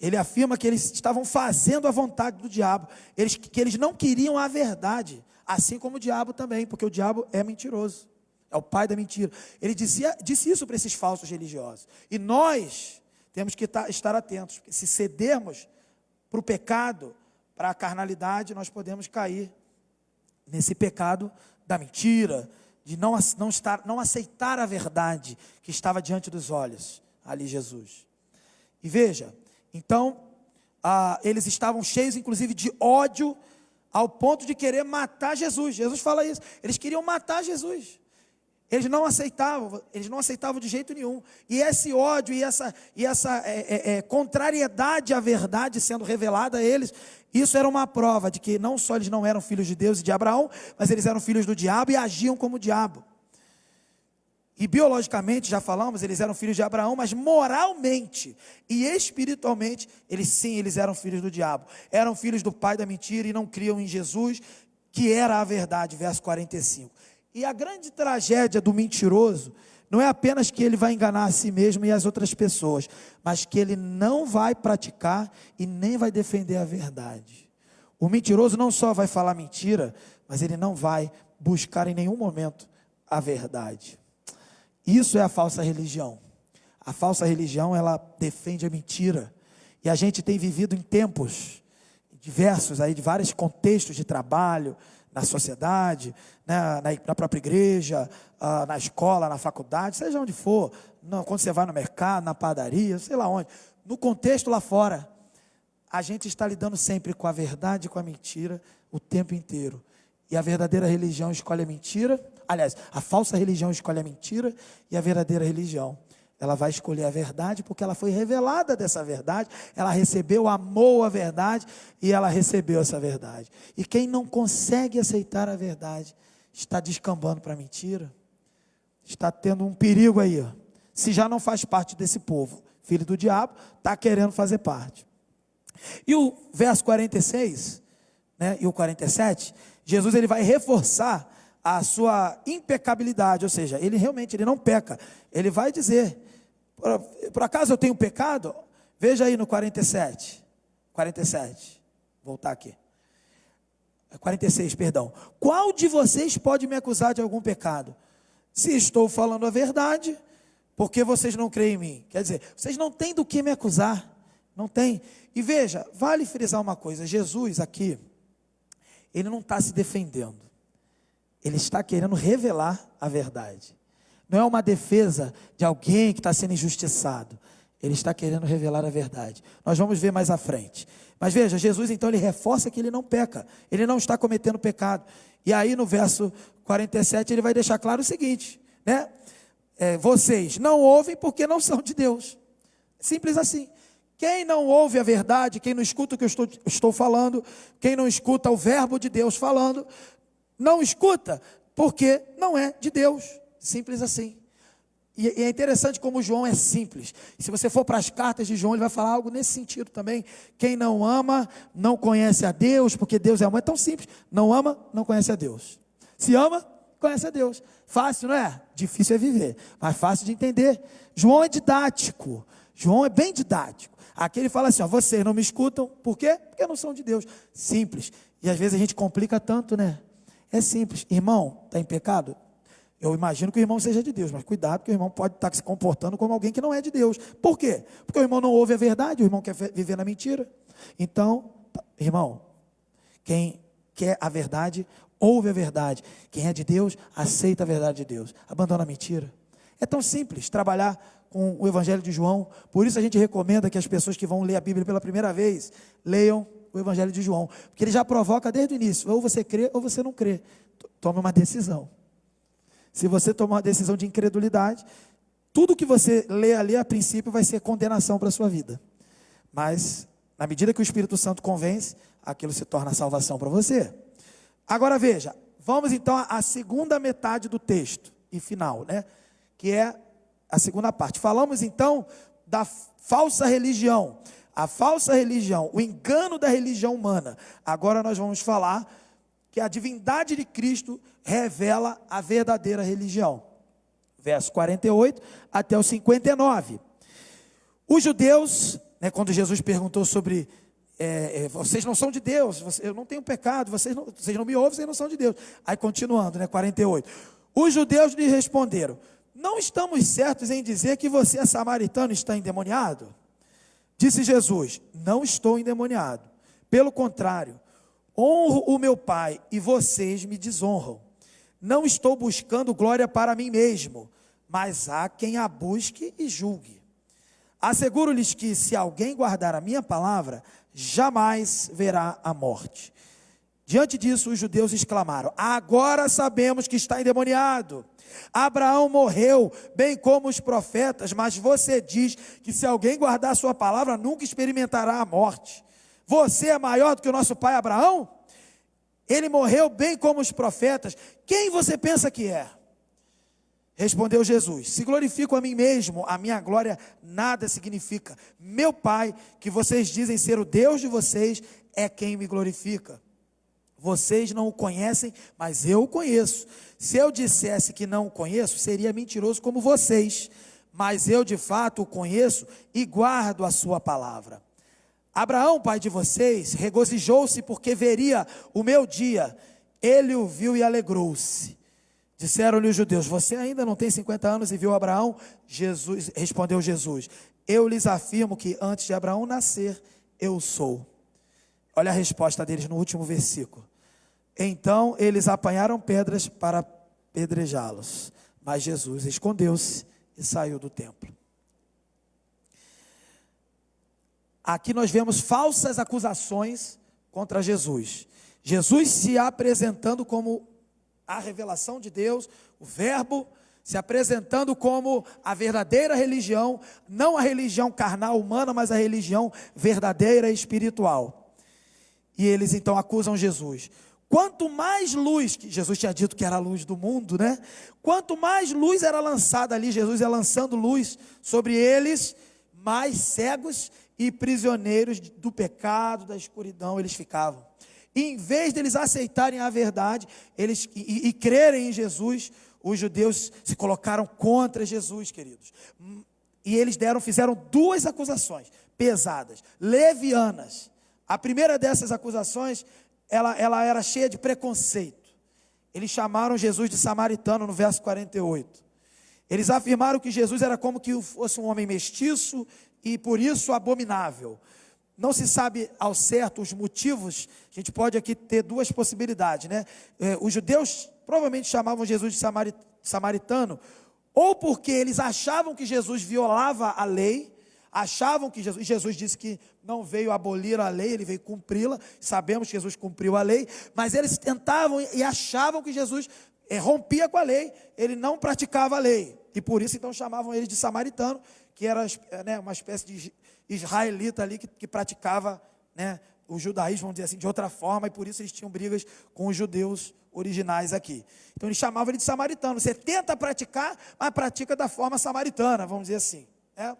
Ele afirma que eles estavam fazendo a vontade do diabo, que eles não queriam a verdade, assim como o diabo também, porque o diabo é mentiroso, é o pai da mentira. Ele disse isso para esses falsos religiosos, e nós temos que estar atentos, porque se cedermos para o pecado, para a carnalidade, nós podemos cair nesse pecado da mentira, de não aceitar a verdade que estava diante dos olhos, ali Jesus. E veja, então, eles estavam cheios inclusive de ódio, ao ponto de querer matar Jesus. Jesus fala isso, eles queriam matar Jesus. Eles não aceitavam de jeito nenhum. E esse ódio e essa contrariedade à verdade sendo revelada a eles, isso era uma prova de que não só eles não eram filhos de Deus e de Abraão, mas eles eram filhos do diabo e agiam como o diabo. E biologicamente, já falamos, eles eram filhos de Abraão, mas moralmente e espiritualmente, eles eram filhos do diabo. Eram filhos do pai da mentira e não criam em Jesus, que era a verdade, verso 45. E a grande tragédia do mentiroso não é apenas que ele vai enganar a si mesmo e as outras pessoas, mas que ele não vai praticar e nem vai defender a verdade. O mentiroso não só vai falar mentira, mas ele não vai buscar em nenhum momento a verdade. Isso é a falsa religião. A falsa religião, ela defende a mentira. E a gente tem vivido em tempos diversos, aí, de vários contextos de trabalho, na sociedade, né, na própria igreja, na escola, na faculdade, seja onde for, quando você vai no mercado, na padaria, sei lá onde, no contexto lá fora, a gente está lidando sempre com a verdade e com a mentira o tempo inteiro. E a verdadeira religião escolhe a mentira, aliás, a falsa religião escolhe a mentira, e a verdadeira religião, ela vai escolher a verdade, porque ela foi revelada dessa verdade, ela recebeu, amou a verdade, e ela recebeu essa verdade. E quem não consegue aceitar a verdade, está descambando para a mentira, está tendo um perigo aí, ó. Se já não faz parte desse povo, filho do diabo, está querendo fazer parte. E o verso 46, né, e o 47, Jesus ele vai reforçar a sua impecabilidade, ou seja, ele realmente não peca. Ele vai dizer, por acaso eu tenho pecado? Veja aí no 47, voltar aqui, 46, perdão. Qual de vocês pode me acusar de algum pecado? Se estou falando a verdade, porque vocês não creem em mim? Quer dizer, vocês não têm do que me acusar, não tem. E veja, vale frisar uma coisa, Jesus aqui, ele não está se defendendo, ele está querendo revelar a verdade. Não é uma defesa de alguém que está sendo injustiçado, ele está querendo revelar a verdade. Nós vamos ver mais à frente. Mas veja, Jesus então ele reforça que ele não peca, ele não está cometendo pecado. E aí no verso 47 ele vai deixar claro o seguinte, né? Vocês não ouvem porque não são de Deus. Simples assim. Quem não ouve a verdade, quem não escuta o que eu estou falando, quem não escuta o verbo de Deus falando, não escuta porque não é de Deus. Simples assim. E é interessante como João é simples. E se você for para as cartas de João, ele vai falar algo nesse sentido também. Quem não ama, não conhece a Deus, porque Deus é amor. É tão simples. Não ama, não conhece a Deus. Se ama, conhece a Deus. Fácil, não é? Difícil é viver, mas fácil de entender. João é didático. João é bem didático. Aqui ele fala assim, ó, vocês não me escutam, por quê? Porque não são de Deus. Simples. E às vezes a gente complica tanto, né? É simples. Irmão, está em pecado? Eu imagino que o irmão seja de Deus, mas cuidado, que o irmão pode estar se comportando como alguém que não é de Deus. Por quê? Porque o irmão não ouve a verdade, o irmão quer viver na mentira. Então, irmão, quem quer a verdade, ouve a verdade. Quem é de Deus, aceita a verdade de Deus. Abandona a mentira. É tão simples trabalhar com o Evangelho de João. Por isso a gente recomenda que as pessoas que vão ler a Bíblia pela primeira vez, leiam o Evangelho de João. Porque ele já provoca desde o início, ou você crê ou você não crê. Tome uma decisão. Se você tomar uma decisão de incredulidade, tudo que você lê ali a princípio vai ser condenação para a sua vida. Mas, na medida que o Espírito Santo convence, aquilo se torna salvação para você. Agora veja, vamos então à segunda metade do texto e final, né? Que é a segunda parte. Falamos então da falsa religião. A falsa religião, o engano da religião humana. Agora nós vamos falar que a divindade de Cristo revela a verdadeira religião. Verso 48 até o 59. Os judeus, né, quando Jesus perguntou sobre, vocês não são de Deus, eu não tenho pecado, vocês não me ouvem, vocês não são de Deus. Aí continuando, né, 48. Os judeus lhe responderam, não estamos certos em dizer que você é samaritano e está endemoniado? Disse Jesus, não estou endemoniado, pelo contrário, honro o meu Pai e vocês me desonram. Não estou buscando glória para mim mesmo, mas há quem a busque e julgue. Asseguro-lhes que se alguém guardar a minha palavra, jamais verá a morte. Diante disso, os judeus exclamaram, agora sabemos que está endemoniado. Abraão morreu, bem como os profetas, mas você diz que se alguém guardar a sua palavra, nunca experimentará a morte. Você é maior do que o nosso pai Abraão? Ele morreu bem como os profetas. Quem você pensa que é? Respondeu Jesus, se glorifico a mim mesmo, a minha glória nada significa. Meu Pai, que vocês dizem ser o Deus de vocês, é quem me glorifica. Vocês não o conhecem, mas eu o conheço. Se eu dissesse que não o conheço, seria mentiroso como vocês. Mas eu de fato o conheço e guardo a sua palavra. Abraão, pai de vocês, regozijou-se porque veria o meu dia. Ele o viu e alegrou-se. Disseram-lhe os judeus, você ainda não tem 50 anos e viu Abraão? Respondeu Jesus, eu lhes afirmo que antes de Abraão nascer, eu sou. Olha a resposta deles no último versículo. Então eles apanharam pedras para apedrejá-los. Mas Jesus escondeu-se e saiu do templo. Aqui nós vemos falsas acusações contra Jesus. Jesus se apresentando como a revelação de Deus, o verbo, se apresentando como a verdadeira religião, não a religião carnal humana, mas a religião verdadeira e espiritual. E eles então acusam Jesus. Quanto mais luz, que Jesus tinha dito que era a luz do mundo, né? Quanto mais luz era lançada ali, Jesus ia lançando luz sobre eles, mais cegos e prisioneiros do pecado, da escuridão eles ficavam. E em vez deles aceitarem a verdade, e crerem em Jesus, os judeus se colocaram contra Jesus, queridos. E eles fizeram duas acusações pesadas, levianas. A primeira dessas acusações, ela era cheia de preconceito. Eles chamaram Jesus de samaritano no verso 48. Eles afirmaram que Jesus era como que fosse um homem mestiço e por isso abominável. Não se sabe ao certo os motivos. A gente pode aqui ter duas possibilidades, né? Os judeus provavelmente chamavam Jesus de samaritano, ou porque eles achavam que Jesus violava a lei, achavam que Jesus disse que não veio abolir a lei, ele veio cumpri-la. Sabemos que Jesus cumpriu a lei, mas eles tentavam e achavam que Jesus rompia com a lei, ele não praticava a lei, e por isso então chamavam ele de samaritano, que era, né, uma espécie de israelita ali que praticava, né, o judaísmo, vamos dizer assim, de outra forma, e por isso eles tinham brigas com os judeus originais aqui. Então eles chamavam ele de samaritano. Você tenta praticar, mas pratica da forma samaritana, vamos dizer assim, né?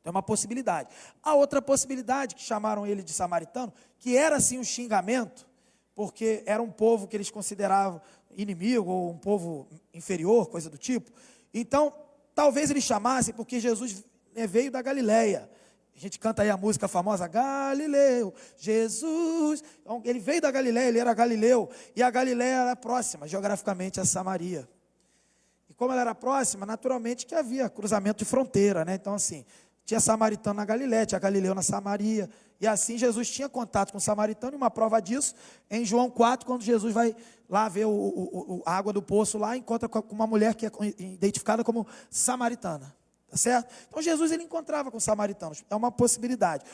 Então é uma possibilidade. A outra possibilidade, que chamaram ele de samaritano, que era assim um xingamento, porque era um povo que eles consideravam inimigo, ou um povo inferior, coisa do tipo. Então talvez eles chamassem, porque Jesus veio da Galileia. A gente canta aí a música famosa, Galileu, Jesus. Então, ele veio da Galileia, ele era galileu. E a Galileia era próxima, geograficamente, a Samaria. E como ela era próxima, naturalmente que havia cruzamento de fronteira, né? Então, assim, tinha samaritano na Galileia, tinha galileu na Samaria. E assim Jesus tinha contato com o samaritano. E uma prova disso, em João 4, quando Jesus vai lá ver a água do poço lá, encontra com uma mulher que é identificada como samaritana. Tá certo? Então Jesus ele encontrava com samaritanos, é uma possibilidade.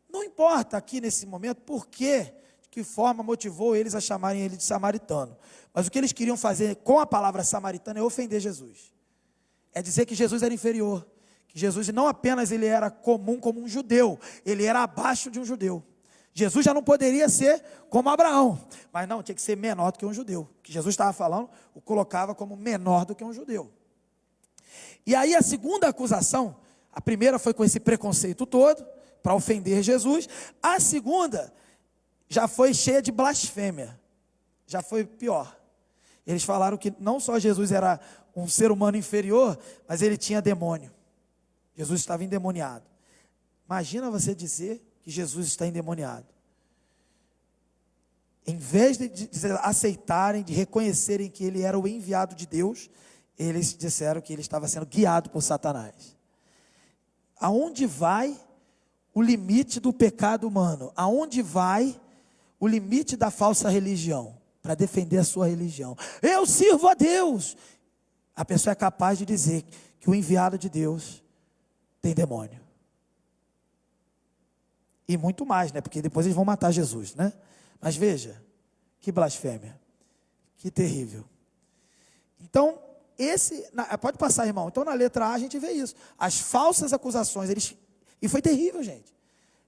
Não importa aqui nesse momento por quê, de que forma motivou eles a chamarem ele de samaritano. Mas o que eles queriam fazer com a palavra samaritano é ofender Jesus. É dizer que Jesus era inferior, que Jesus não apenas ele era comum como um judeu, ele era abaixo de um judeu. Jesus já não poderia ser como Abraão, mas não, tinha que ser menor do que um judeu. O que Jesus estava falando, o colocava como menor do que um judeu. E aí a segunda acusação, a primeira foi com esse preconceito todo, para ofender Jesus. A segunda já foi cheia de blasfêmia, já foi pior. Eles falaram que não só Jesus era um ser humano inferior, mas ele tinha demônio. Jesus estava endemoniado. Imagina você dizer que Jesus está endemoniado. Em vez de aceitarem, de reconhecerem que ele era o enviado de Deus, eles disseram que ele estava sendo guiado por Satanás. Aonde vai o limite do pecado humano? Aonde vai o limite da falsa religião? Para defender a sua religião. Eu sirvo a Deus. A pessoa é capaz de dizer que o enviado de Deus tem demônio. E muito mais, né? Porque depois eles vão matar Jesus, né? Mas veja, que blasfêmia. Que terrível. Então, pode passar, irmão. Então, na letra A, a gente vê isso. As falsas acusações, e foi terrível, gente.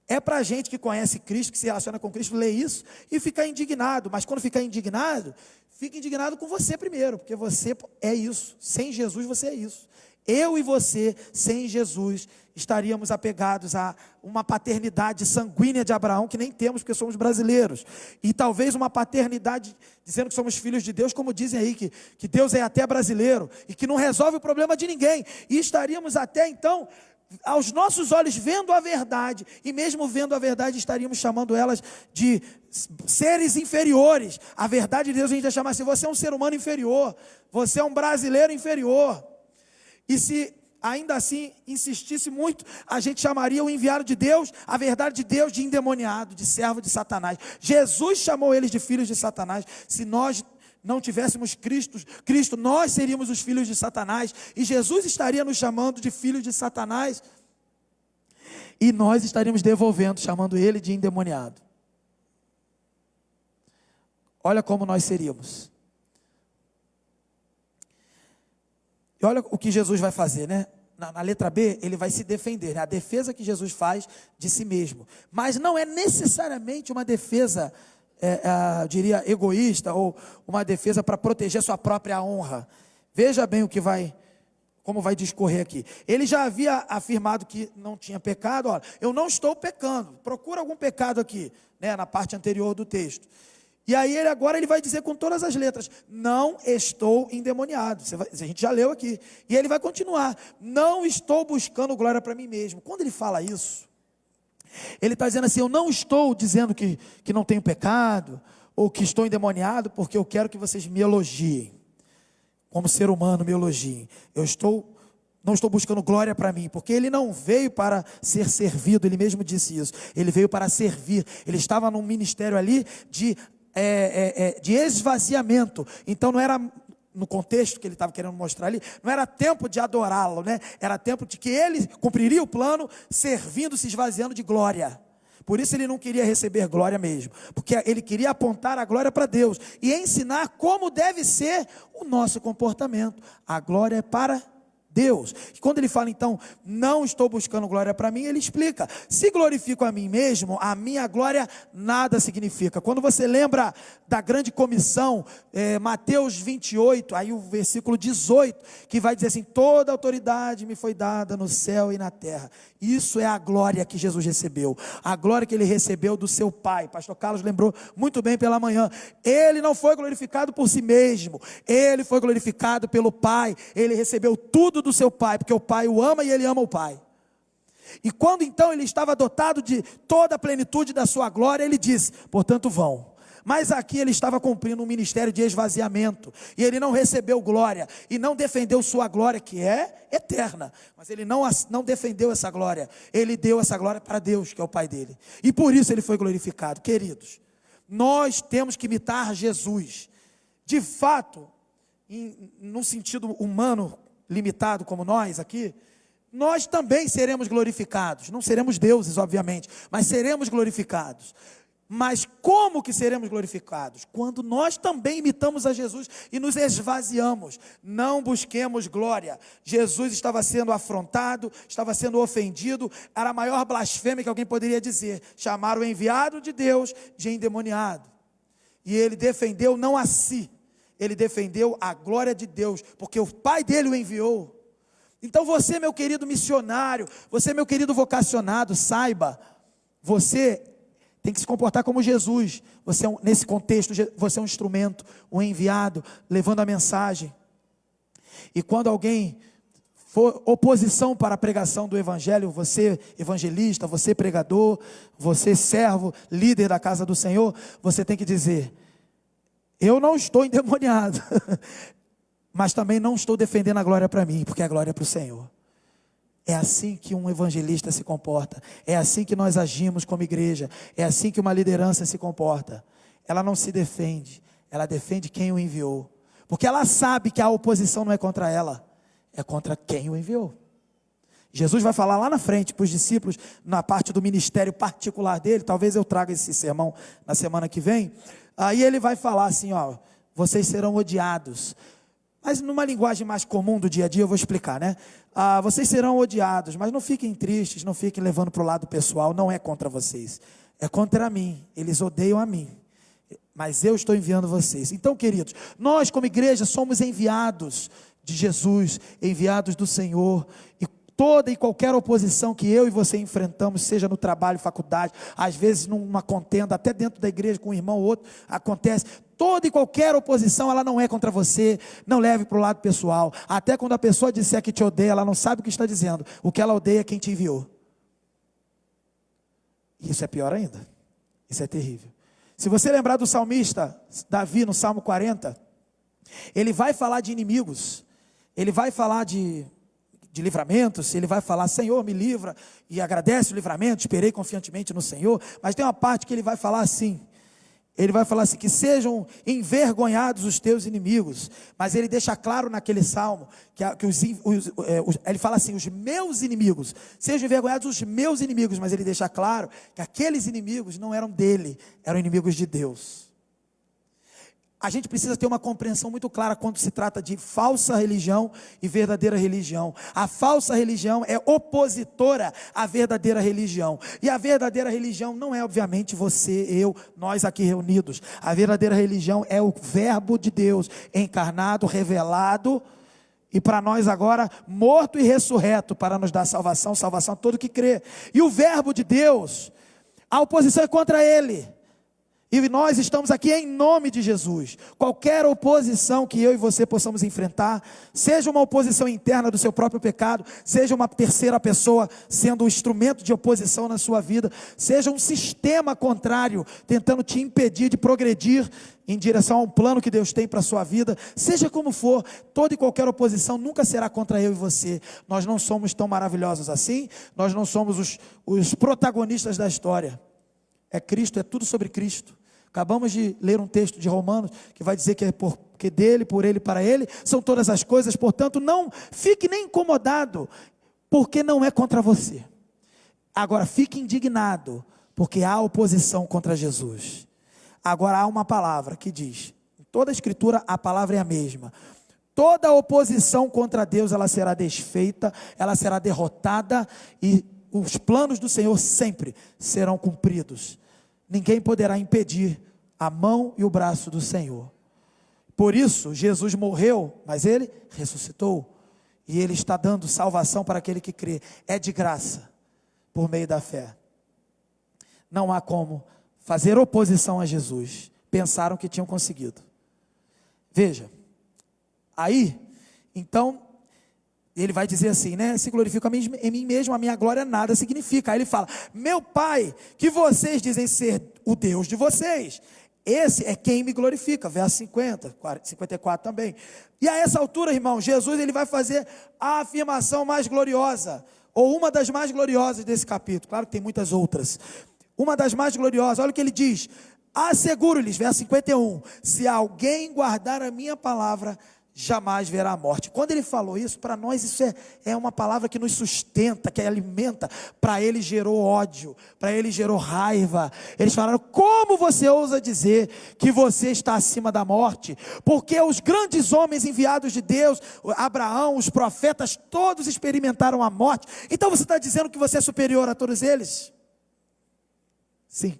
É para a gente que conhece Cristo, que se relaciona com Cristo, ler isso e ficar indignado. Mas quando ficar indignado, fique indignado com você primeiro, porque você é isso. Sem Jesus, você é isso. Eu e você, sem Jesus, estaríamos apegados a uma paternidade sanguínea de Abraão, que nem temos porque somos brasileiros. E talvez uma paternidade dizendo que somos filhos de Deus, como dizem aí, que Deus é até brasileiro, e que não resolve o problema de ninguém. E estaríamos até então, aos nossos olhos, vendo a verdade, e mesmo vendo a verdade, estaríamos chamando elas de seres inferiores. A verdade de Deus a gente ia chamar assim: você é um ser humano inferior, você é um brasileiro inferior. E se ainda assim insistisse muito, a gente chamaria o enviado de Deus, a verdade de Deus, de endemoniado, de servo de Satanás. Jesus chamou eles de filhos de Satanás. Se nós não tivéssemos Cristo, nós seríamos os filhos de Satanás, e Jesus estaria nos chamando de filhos de Satanás, e nós estaríamos devolvendo, chamando ele de endemoniado. Olha como nós seríamos. E olha o que Jesus vai fazer, né? Na letra B, ele vai se defender, né? A defesa que Jesus faz de si mesmo. Mas não é necessariamente uma defesa, eu diria, egoísta, ou uma defesa para proteger sua própria honra. Veja bem como vai discorrer aqui. Ele já havia afirmado que não tinha pecado. Olha, eu não estou pecando. Procura algum pecado aqui, né? Na parte anterior do texto. E aí agora ele vai dizer com todas as letras: não estou endemoniado. A gente já leu aqui. E ele vai continuar: não estou buscando glória para mim mesmo. Quando ele fala isso, ele está dizendo assim: eu não estou dizendo que não tenho pecado, ou que estou endemoniado, porque eu quero que vocês me elogiem. Como ser humano me elogiem. Não estou buscando glória para mim, porque ele não veio para ser servido, ele mesmo disse isso. Ele veio para servir. Ele estava num ministério ali de esvaziamento. Então não era, no contexto que ele estava querendo mostrar ali, não era tempo de adorá-lo, né? Era tempo de que ele cumpriria o plano, servindo, se esvaziando de glória. Por isso ele não queria receber glória mesmo, porque ele queria apontar a glória para Deus e ensinar como deve ser o nosso comportamento. A glória é para Deus. E quando ele fala então, não estou buscando glória para mim, ele explica: se glorifico a mim mesmo, a minha glória nada significa. Quando você lembra da grande comissão, Mateus 28, aí o versículo 18, que vai dizer assim: toda autoridade me foi dada no céu e na terra. Isso é a glória que Jesus recebeu, a glória que ele recebeu do seu Pai. Pastor Carlos lembrou muito bem pela manhã. Ele não foi glorificado por si mesmo, ele foi glorificado pelo Pai. Ele recebeu tudo do seu Pai, porque o Pai o ama e ele ama o Pai. E quando então ele estava dotado de toda a plenitude da sua glória, ele disse: portanto vão. Mas aqui ele estava cumprindo um ministério de esvaziamento, e ele não recebeu glória, e não defendeu sua glória, que é eterna, mas ele não defendeu essa glória, ele deu essa glória para Deus, que é o Pai dele, e por isso ele foi glorificado. Queridos, nós temos que imitar Jesus, de fato, num sentido humano, limitado como nós aqui, nós também seremos glorificados, não seremos deuses obviamente, mas seremos glorificados. Mas como que seremos glorificados? Quando nós também imitamos a Jesus e nos esvaziamos. Não busquemos glória. Jesus estava sendo afrontado, estava sendo ofendido, era a maior blasfêmia que alguém poderia dizer, chamar o enviado de Deus de endemoniado. E ele defendeu não a si, ele defendeu a glória de Deus, porque o Pai dele o enviou. Então você, meu querido missionário, você, meu querido vocacionado, saiba, você tem que se comportar como Jesus. Você nesse contexto, você é um instrumento, um enviado, levando a mensagem. E quando alguém for oposição para a pregação do evangelho, você evangelista, você pregador, você servo, líder da casa do Senhor, você tem que dizer: eu não estou endemoniado, mas também não estou defendendo a glória para mim, porque a glória é para o Senhor. É assim que um evangelista se comporta, é assim que nós agimos como igreja, é assim que uma liderança se comporta. Ela não se defende, ela defende quem o enviou, porque ela sabe que a oposição não é contra ela, é contra quem o enviou. Jesus vai falar lá na frente para os discípulos, na parte do ministério particular dele, talvez eu traga esse sermão na semana que vem, aí ele vai falar assim, ó, vocês serão odiados. Mas numa linguagem mais comum do dia a dia, eu vou explicar, né? Vocês serão odiados, mas não fiquem tristes, não fiquem levando para o lado pessoal, não é contra vocês, é contra mim, eles odeiam a mim, mas eu estou enviando vocês. Então, queridos, nós como igreja somos enviados de Jesus, enviados do Senhor, e toda e qualquer oposição que eu e você enfrentamos, seja no trabalho, faculdade, às vezes numa contenda, até dentro da igreja com um irmão ou outro, acontece. Toda e qualquer oposição, ela não é contra você, não leve para o lado pessoal. Até quando a pessoa disser que te odeia, ela não sabe o que está dizendo. O que ela odeia é quem te enviou. Isso é pior ainda. Isso é terrível. Se você lembrar do salmista Davi no Salmo 40, ele vai falar de inimigos, ele vai falar de livramentos, ele vai falar: Senhor, me livra, e agradece o livramento, esperei confiantemente no Senhor. Mas tem uma parte que ele vai falar assim, ele vai falar assim, que sejam envergonhados os teus inimigos, mas ele deixa claro naquele salmo, ele fala assim, os meus inimigos, sejam envergonhados os meus inimigos, mas ele deixa claro que aqueles inimigos não eram dele, eram inimigos de Deus. A gente precisa ter uma compreensão muito clara quando se trata de falsa religião e verdadeira religião. A falsa religião é opositora à verdadeira religião. E a verdadeira religião não é, obviamente, você, eu, nós aqui reunidos. A verdadeira religião é o verbo de Deus encarnado, revelado, e para nós agora morto e ressurreto, para nos dar salvação, salvação a todo que crê. E o verbo de Deus, a oposição é contra ele. E nós estamos aqui em nome de Jesus. Qualquer oposição que eu e você possamos enfrentar, seja uma oposição interna do seu próprio pecado, seja uma terceira pessoa sendo um instrumento de oposição na sua vida, seja um sistema contrário tentando te impedir de progredir em direção a um plano que Deus tem para a sua vida, seja como for, toda e qualquer oposição nunca será contra eu e você. Nós não somos tão maravilhosos assim, nós não somos os protagonistas da história. É Cristo, é tudo sobre Cristo. Acabamos de ler um texto de Romanos, que vai dizer que é porque dele, por ele, para ele, são todas as coisas, portanto não fique nem incomodado, porque não é contra você. Agora fique indignado, porque há oposição contra Jesus. Agora há uma palavra que diz, em toda a escritura a palavra é a mesma, toda oposição contra Deus ela será desfeita, ela será derrotada, e os planos do Senhor sempre serão cumpridos. Ninguém poderá impedir a mão e o braço do Senhor. Por isso, Jesus morreu, mas ele ressuscitou. E ele está dando salvação para aquele que crê. É de graça, por meio da fé. Não há como fazer oposição a Jesus. Pensaram que tinham conseguido. Veja, aí, então, Ele vai dizer assim, né? Se glorifico em mim mesmo, a minha glória nada significa. Aí ele fala: meu Pai, que vocês dizem ser o Deus de vocês, esse é quem me glorifica. Verso 50, 54 também. E a essa altura, irmão, Jesus ele vai fazer a afirmação mais gloriosa, ou uma das mais gloriosas desse capítulo. Claro que tem muitas outras. Uma das mais gloriosas, olha o que ele diz: asseguro-lhes, verso 51, se alguém guardar a minha palavra, jamais verá a morte. Quando ele falou isso, para nós isso é uma palavra que nos sustenta, que alimenta. Para ele gerou ódio, para ele gerou raiva. Eles falaram: como você ousa dizer que você está acima da morte? Porque os grandes homens enviados de Deus, Abraão, os profetas, todos experimentaram a morte. Então você está dizendo que você é superior a todos eles? Sim,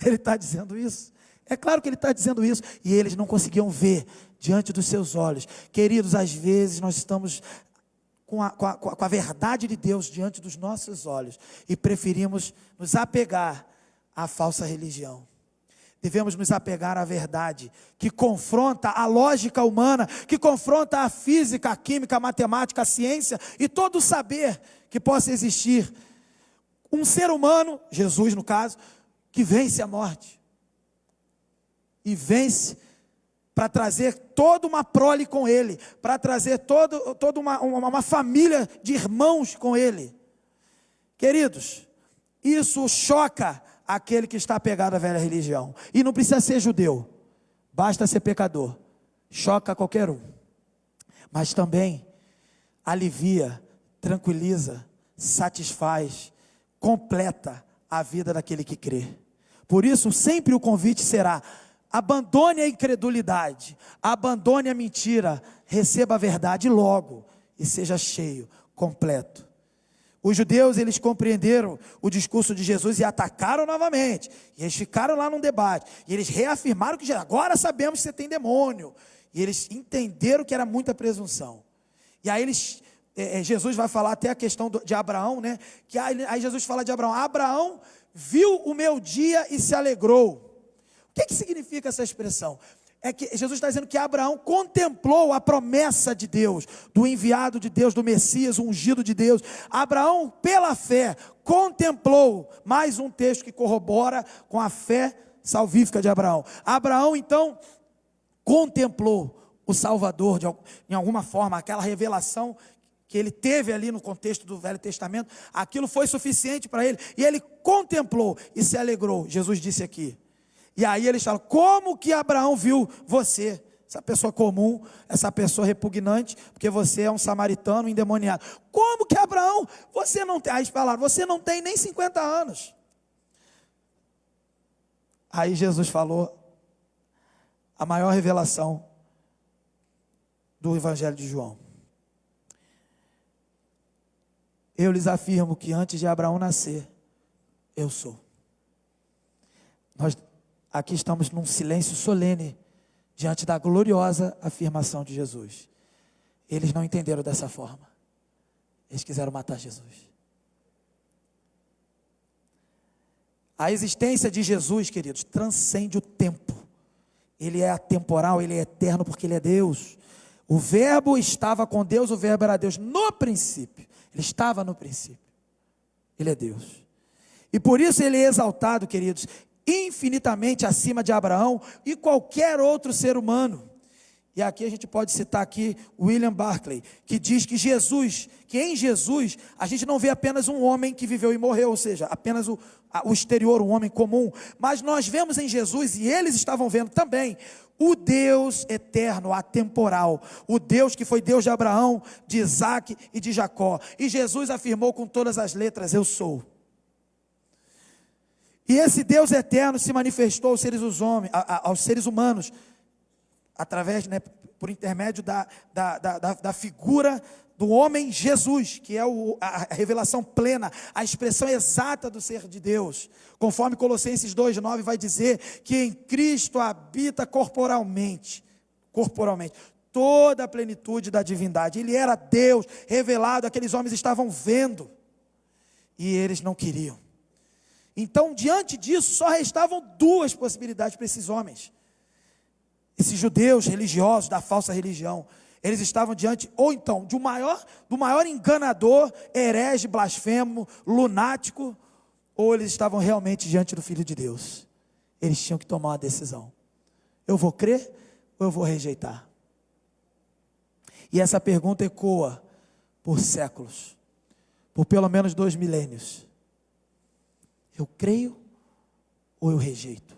ele está dizendo isso. É claro que ele está dizendo isso. E eles não conseguiam ver diante dos seus olhos. Queridos, às vezes nós estamos com a verdade de Deus diante dos nossos olhos e preferimos nos apegar à falsa religião. Devemos nos apegar à verdade que confronta a lógica humana, que confronta a física, a química, a matemática, a ciência e todo o saber que possa existir. Um ser humano, Jesus no caso, que vence a morte e vence para trazer toda uma prole com ele, para trazer toda uma família de irmãos com ele. Queridos, isso choca aquele que está apegado à velha religião. E não precisa ser judeu, basta ser pecador. Choca qualquer um. Mas também alivia, tranquiliza, satisfaz, completa a vida daquele que crê. Por isso sempre o convite será: abandone a incredulidade, abandone a mentira, receba a verdade logo e seja cheio, completo. Os judeus, eles compreenderam o discurso de Jesus e atacaram novamente. E eles ficaram lá num debate. E eles reafirmaram que agora sabemos que você tem demônio. E eles entenderam que era muita presunção. E aí Jesus vai falar até a questão de Abraão, né? Que aí Jesus fala de Abraão: Abraão viu o meu dia e se alegrou. O que significa essa expressão? É que Jesus está dizendo que Abraão contemplou a promessa de Deus, do enviado de Deus, do Messias, o ungido de Deus. Abraão, pela fé, contemplou. Mais um texto que corrobora com a fé salvífica de Abraão. Abraão, então, contemplou o Salvador, em alguma forma, aquela revelação que ele teve ali no contexto do Velho Testamento. Aquilo foi suficiente para ele, e ele contemplou e se alegrou. Jesus disse aqui. E aí eles falam: como que Abraão viu você, essa pessoa comum, essa pessoa repugnante, porque você é um samaritano endemoniado? Como que Abraão, você não tem, aí eles falaram: você não tem nem 50 anos. Aí Jesus falou a maior revelação do Evangelho de João: eu lhes afirmo que antes de Abraão nascer, eu sou. Nós aqui estamos num silêncio solene diante da gloriosa afirmação de Jesus. Eles não entenderam dessa forma. Eles quiseram matar Jesus. A existência de Jesus, queridos, transcende o tempo. Ele é atemporal, ele é eterno porque ele é Deus. O verbo estava com Deus, o verbo era Deus no princípio. Ele estava no princípio. Ele é Deus. E por isso ele é exaltado, queridos, infinitamente acima de Abraão e qualquer outro ser humano. E aqui a gente pode citar aqui William Barclay, que diz que em Jesus, a gente não vê apenas um homem que viveu e morreu, ou seja, apenas o exterior, um homem comum, mas nós vemos em Jesus, e eles estavam vendo também, o Deus eterno, atemporal, o Deus que foi Deus de Abraão, de Isaac e de Jacó. E Jesus afirmou com todas as letras: eu sou. E esse Deus eterno se manifestou aos seres humanos, através, né, por intermédio da figura do homem Jesus, que é a revelação plena, a expressão exata do ser de Deus. Conforme Colossenses 2:9 vai dizer que em Cristo habita corporalmente, toda a plenitude da divindade. Ele era Deus revelado, aqueles homens estavam vendo, e eles não queriam. Então, diante disso, só restavam duas possibilidades para esses homens, esses judeus religiosos da falsa religião. Eles estavam diante, ou então, do maior enganador, herege, blasfemo, lunático, ou eles estavam realmente diante do Filho de Deus. Eles tinham que tomar uma decisão. Eu vou crer ou eu vou rejeitar? E essa pergunta ecoa por séculos, por pelo menos 2 milênios. Eu creio ou eu rejeito?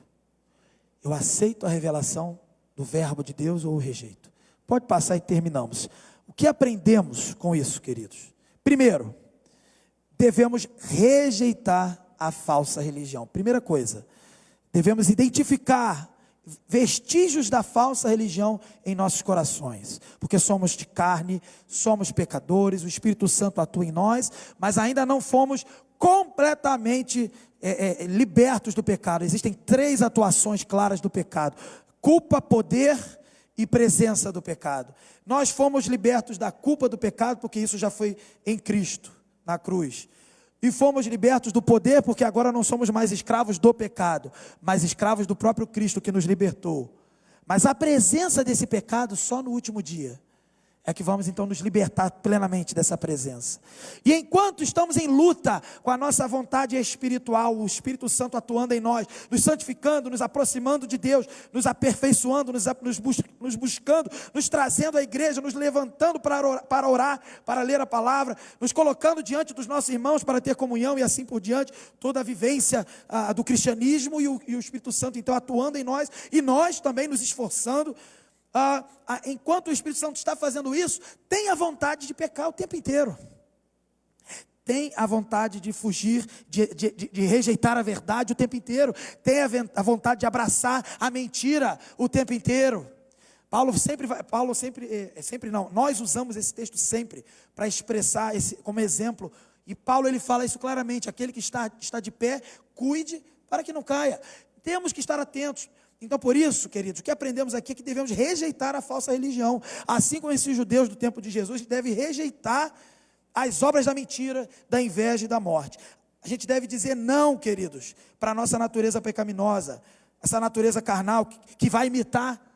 Eu aceito a revelação do verbo de Deus ou eu rejeito? Pode passar e terminamos. O que aprendemos com isso, queridos? Primeiro, devemos rejeitar a falsa religião. Primeira coisa, devemos identificar vestígios da falsa religião em nossos corações, porque somos de carne, somos pecadores, o Espírito Santo atua em nós, mas ainda não fomos completamente libertos do pecado. Existem 3 atuações claras do pecado: culpa, poder e presença do pecado. Nós fomos libertos da culpa do pecado, porque isso já foi em Cristo, na cruz. E fomos libertos do poder, porque agora não somos mais escravos do pecado, mas escravos do próprio Cristo que nos libertou. Mas a presença desse pecado só no último dia é que vamos então nos libertar plenamente dessa presença. E enquanto estamos em luta com a nossa vontade espiritual, o Espírito Santo atuando em nós, nos santificando, nos aproximando de Deus, nos aperfeiçoando, nos buscando, nos trazendo à igreja, nos levantando para orar, para ler a palavra, nos colocando diante dos nossos irmãos para ter comunhão e assim por diante, toda a vivência do cristianismo e o Espírito Santo então atuando em nós, e nós também nos esforçando. Enquanto o Espírito Santo está fazendo isso, tem a vontade de pecar o tempo inteiro, tem a vontade de fugir, de rejeitar a verdade o tempo inteiro, tem a vontade de abraçar a mentira o tempo inteiro. Nós usamos esse texto sempre para expressar como exemplo, e Paulo ele fala isso claramente: aquele que está de pé, cuide para que não caia. Temos que estar atentos. Então, por isso, queridos, o que aprendemos aqui é que devemos rejeitar a falsa religião. Assim como esses judeus do tempo de Jesus, a gente deve rejeitar as obras da mentira, da inveja e da morte. A gente deve dizer não, queridos, para a nossa natureza pecaminosa, essa natureza carnal que vai imitar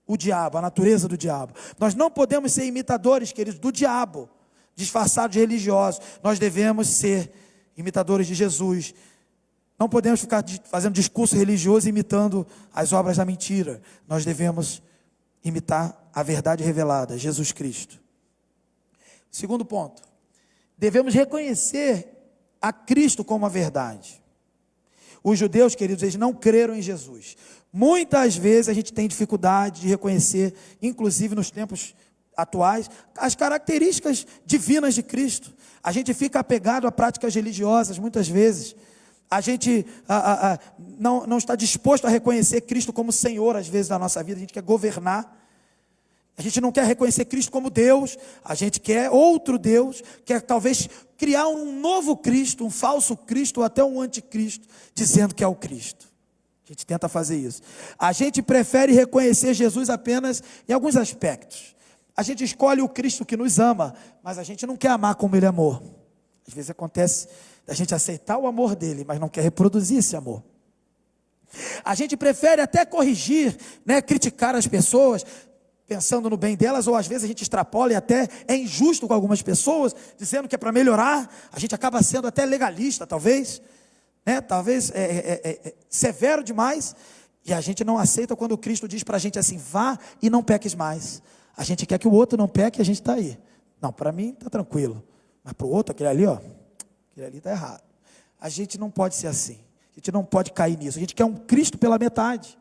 o diabo, a natureza do diabo. Nós não podemos ser imitadores, queridos, do diabo, disfarçados de religiosos. Nós devemos ser imitadores de Jesus. Não podemos ficar fazendo discurso religioso imitando as obras da mentira. Nós devemos imitar a verdade revelada, Jesus Cristo. Segundo ponto, devemos reconhecer a Cristo como a verdade. Os judeus, queridos, eles não creram em Jesus. Muitas vezes a gente tem dificuldade de reconhecer, inclusive nos tempos atuais, as características divinas de Cristo. A gente fica apegado a práticas religiosas, muitas vezes. A gente não está disposto a reconhecer Cristo como Senhor, às vezes, da nossa vida. A gente quer governar. A gente não quer reconhecer Cristo como Deus. A gente quer outro Deus. Quer talvez criar um novo Cristo, um falso Cristo, ou até um anticristo, dizendo que é o Cristo. A gente tenta fazer isso. A gente prefere reconhecer Jesus apenas em alguns aspectos. A gente escolhe o Cristo que nos ama, mas a gente não quer amar como Ele amou. Às vezes acontece a gente aceitar o amor dele, mas não quer reproduzir esse amor. A gente prefere até corrigir, criticar as pessoas, pensando no bem delas, ou às vezes a gente extrapola e até é injusto com algumas pessoas, dizendo que é para melhorar. A gente acaba sendo até legalista, talvez, talvez severo demais, e a gente não aceita quando Cristo diz para a gente assim: vá e não peques mais. A gente quer que o outro não peque e a gente está aí. Não, para mim está tranquilo, mas para o outro, aquele ali, aquele ali está errado. A gente não pode ser assim. A gente não pode cair nisso. A gente quer um Cristo pela metade.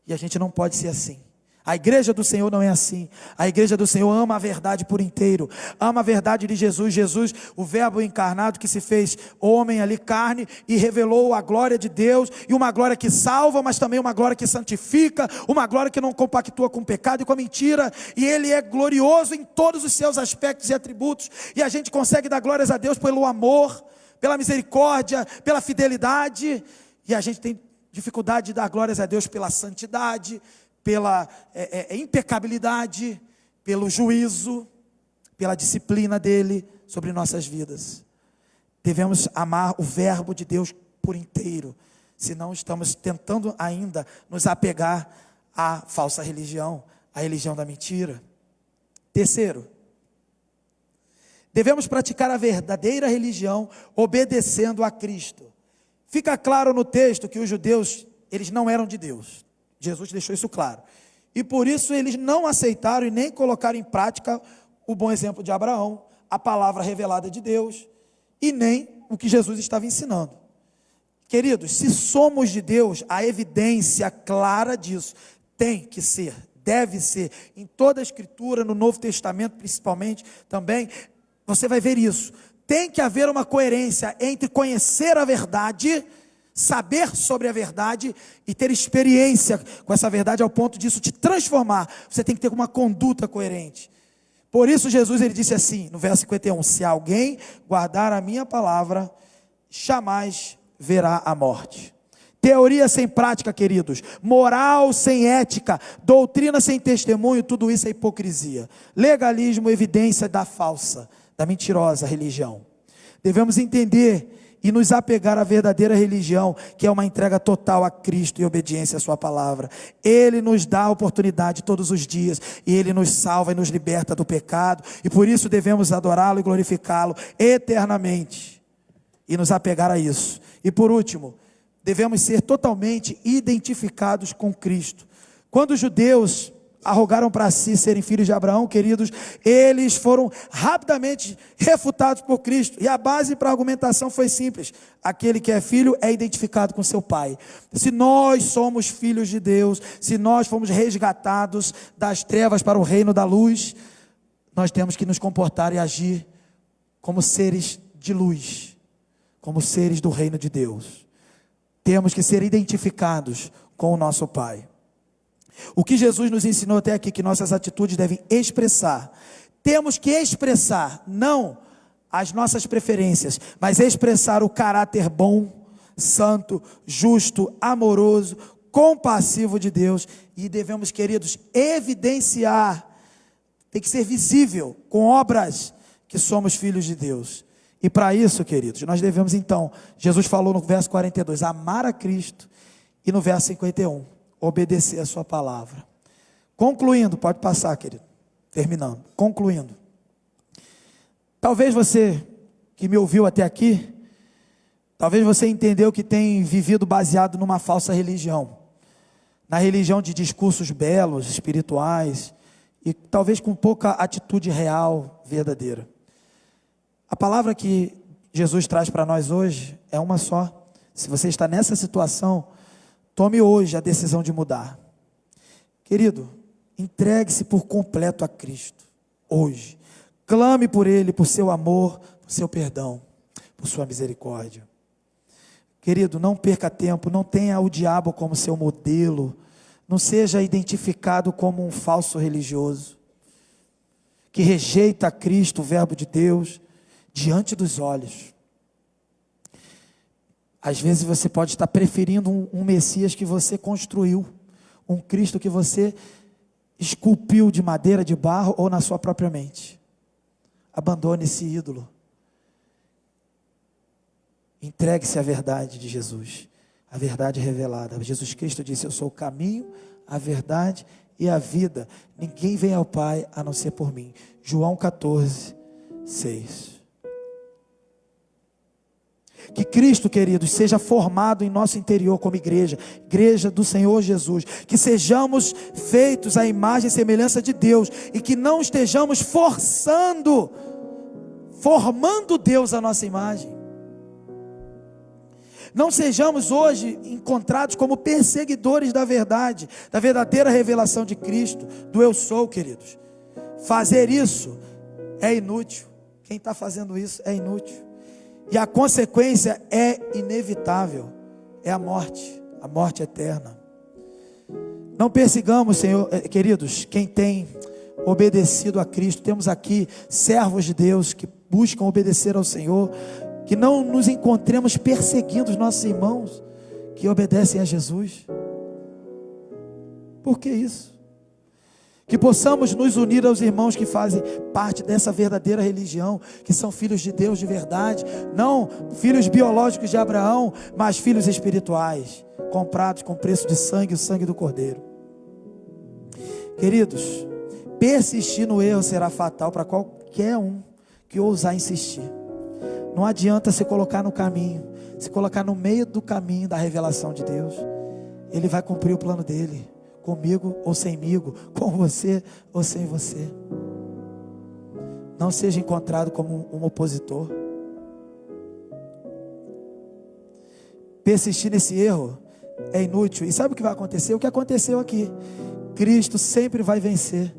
E a gente não pode ser assim. A igreja do Senhor não é assim. A igreja do Senhor ama a verdade por inteiro. Ama a verdade de Jesus. Jesus, o verbo encarnado que se fez homem ali, carne, e revelou a glória de Deus. E uma glória que salva, mas também uma glória que santifica. Uma glória que não compactua com o pecado e com a mentira. E Ele é glorioso em todos os seus aspectos e atributos. E a gente consegue dar glórias a Deus pelo amor, pela misericórdia, pela fidelidade. E a gente tem dificuldade de dar glórias a Deus pela santidade, pela impecabilidade, pelo juízo, pela disciplina dele sobre nossas vidas. Devemos amar o verbo de Deus por inteiro, senão estamos tentando ainda nos apegar à falsa religião, à religião da mentira. Terceiro, devemos praticar a verdadeira religião obedecendo a Cristo. Fica claro no texto que os judeus, eles não eram de Deus. Jesus deixou isso claro. E por isso eles não aceitaram e nem colocaram em prática o bom exemplo de Abraão, a palavra revelada de Deus, e nem o que Jesus estava ensinando. Queridos, se somos de Deus, a evidência clara disso tem que ser, deve ser, em toda a Escritura, no Novo Testamento principalmente, também, você vai ver isso. Tem que haver uma coerência entre conhecer a verdade, saber sobre a verdade e ter experiência com essa verdade ao ponto disso te transformar. Você tem que ter uma conduta coerente. Por isso Jesus ele disse assim, no verso 51, se alguém guardar a minha palavra, jamais verá a morte. Teoria sem prática, queridos, moral sem ética, doutrina sem testemunho, tudo isso é hipocrisia. Legalismo, evidência da falsa, da mentirosa religião. Devemos entender e nos apegar à verdadeira religião, que é uma entrega total a Cristo e obediência à sua palavra. Ele nos dá a oportunidade todos os dias, e Ele nos salva e nos liberta do pecado, e por isso devemos adorá-lo e glorificá-lo eternamente, e nos apegar a isso. E por último, devemos ser totalmente identificados com Cristo. Quando os judeus arrogaram para si serem filhos de Abraão, queridos, eles foram rapidamente refutados por Cristo, e a base para a argumentação foi simples: aquele que é filho é identificado com seu pai. Se nós somos filhos de Deus, se nós fomos resgatados das trevas para o reino da luz, nós temos que nos comportar e agir como seres de luz, como seres do reino de Deus. Temos que ser identificados com o nosso Pai. O que Jesus nos ensinou até aqui, que nossas atitudes devem expressar. Temos que expressar, não as nossas preferências, mas expressar o caráter bom, santo, justo, amoroso, compassivo de Deus. E devemos, queridos, evidenciar, tem que ser visível, com obras, que somos filhos de Deus. E para isso, queridos, nós devemos então, Jesus falou no verso 42, amar a Cristo, e no verso 51, obedecer a sua palavra. Concluindo, pode passar, querido, terminando, concluindo. Talvez você que me ouviu até aqui, talvez você entendeu que tem vivido baseado numa falsa religião, na religião de discursos belos, espirituais, e talvez com pouca atitude real, verdadeira. A palavra que Jesus traz para nós hoje é uma só. Se você está nessa situação, tome hoje a decisão de mudar. Querido, entregue-se por completo a Cristo, hoje. Clame por Ele, por seu amor, por seu perdão, por sua misericórdia. Querido, não perca tempo, não tenha o diabo como seu modelo, não seja identificado como um falso religioso, que rejeita a Cristo, o verbo de Deus, diante dos olhos. Às vezes você pode estar preferindo um Messias que você construiu, um Cristo que você esculpiu de madeira, de barro ou na sua própria mente. Abandone esse ídolo. Entregue-se à verdade de Jesus, a verdade revelada. Jesus Cristo disse: eu sou o caminho, a verdade e a vida. Ninguém vem ao Pai a não ser por mim. João 14, 6. Que Cristo, queridos, seja formado em nosso interior como igreja, igreja do Senhor Jesus, que sejamos feitos à imagem e semelhança de Deus, e que não estejamos formando Deus à nossa imagem. Não sejamos hoje encontrados como perseguidores da verdade, da verdadeira revelação de Cristo, do eu sou, queridos. Fazer isso é inútil. Quem está fazendo isso é inútil. E a consequência é inevitável, é a morte eterna. Não persigamos, Senhor, queridos, quem tem obedecido a Cristo. Temos aqui servos de Deus que buscam obedecer ao Senhor, que não nos encontremos perseguindo os nossos irmãos que obedecem a Jesus. Por que isso? Que possamos nos unir aos irmãos que fazem parte dessa verdadeira religião, que são filhos de Deus de verdade, não filhos biológicos de Abraão, mas filhos espirituais, comprados com preço de sangue, o sangue do Cordeiro. Queridos, Persistir no erro será fatal para qualquer um que ousar insistir. Não adianta se colocar no caminho, se colocar no meio do caminho da revelação de Deus. Ele vai cumprir o plano dele, comigo ou semigo, com você ou sem você. Não seja encontrado como um opositor. Persistir nesse erro é inútil. E sabe o que vai acontecer? O que aconteceu aqui. Cristo sempre vai vencer.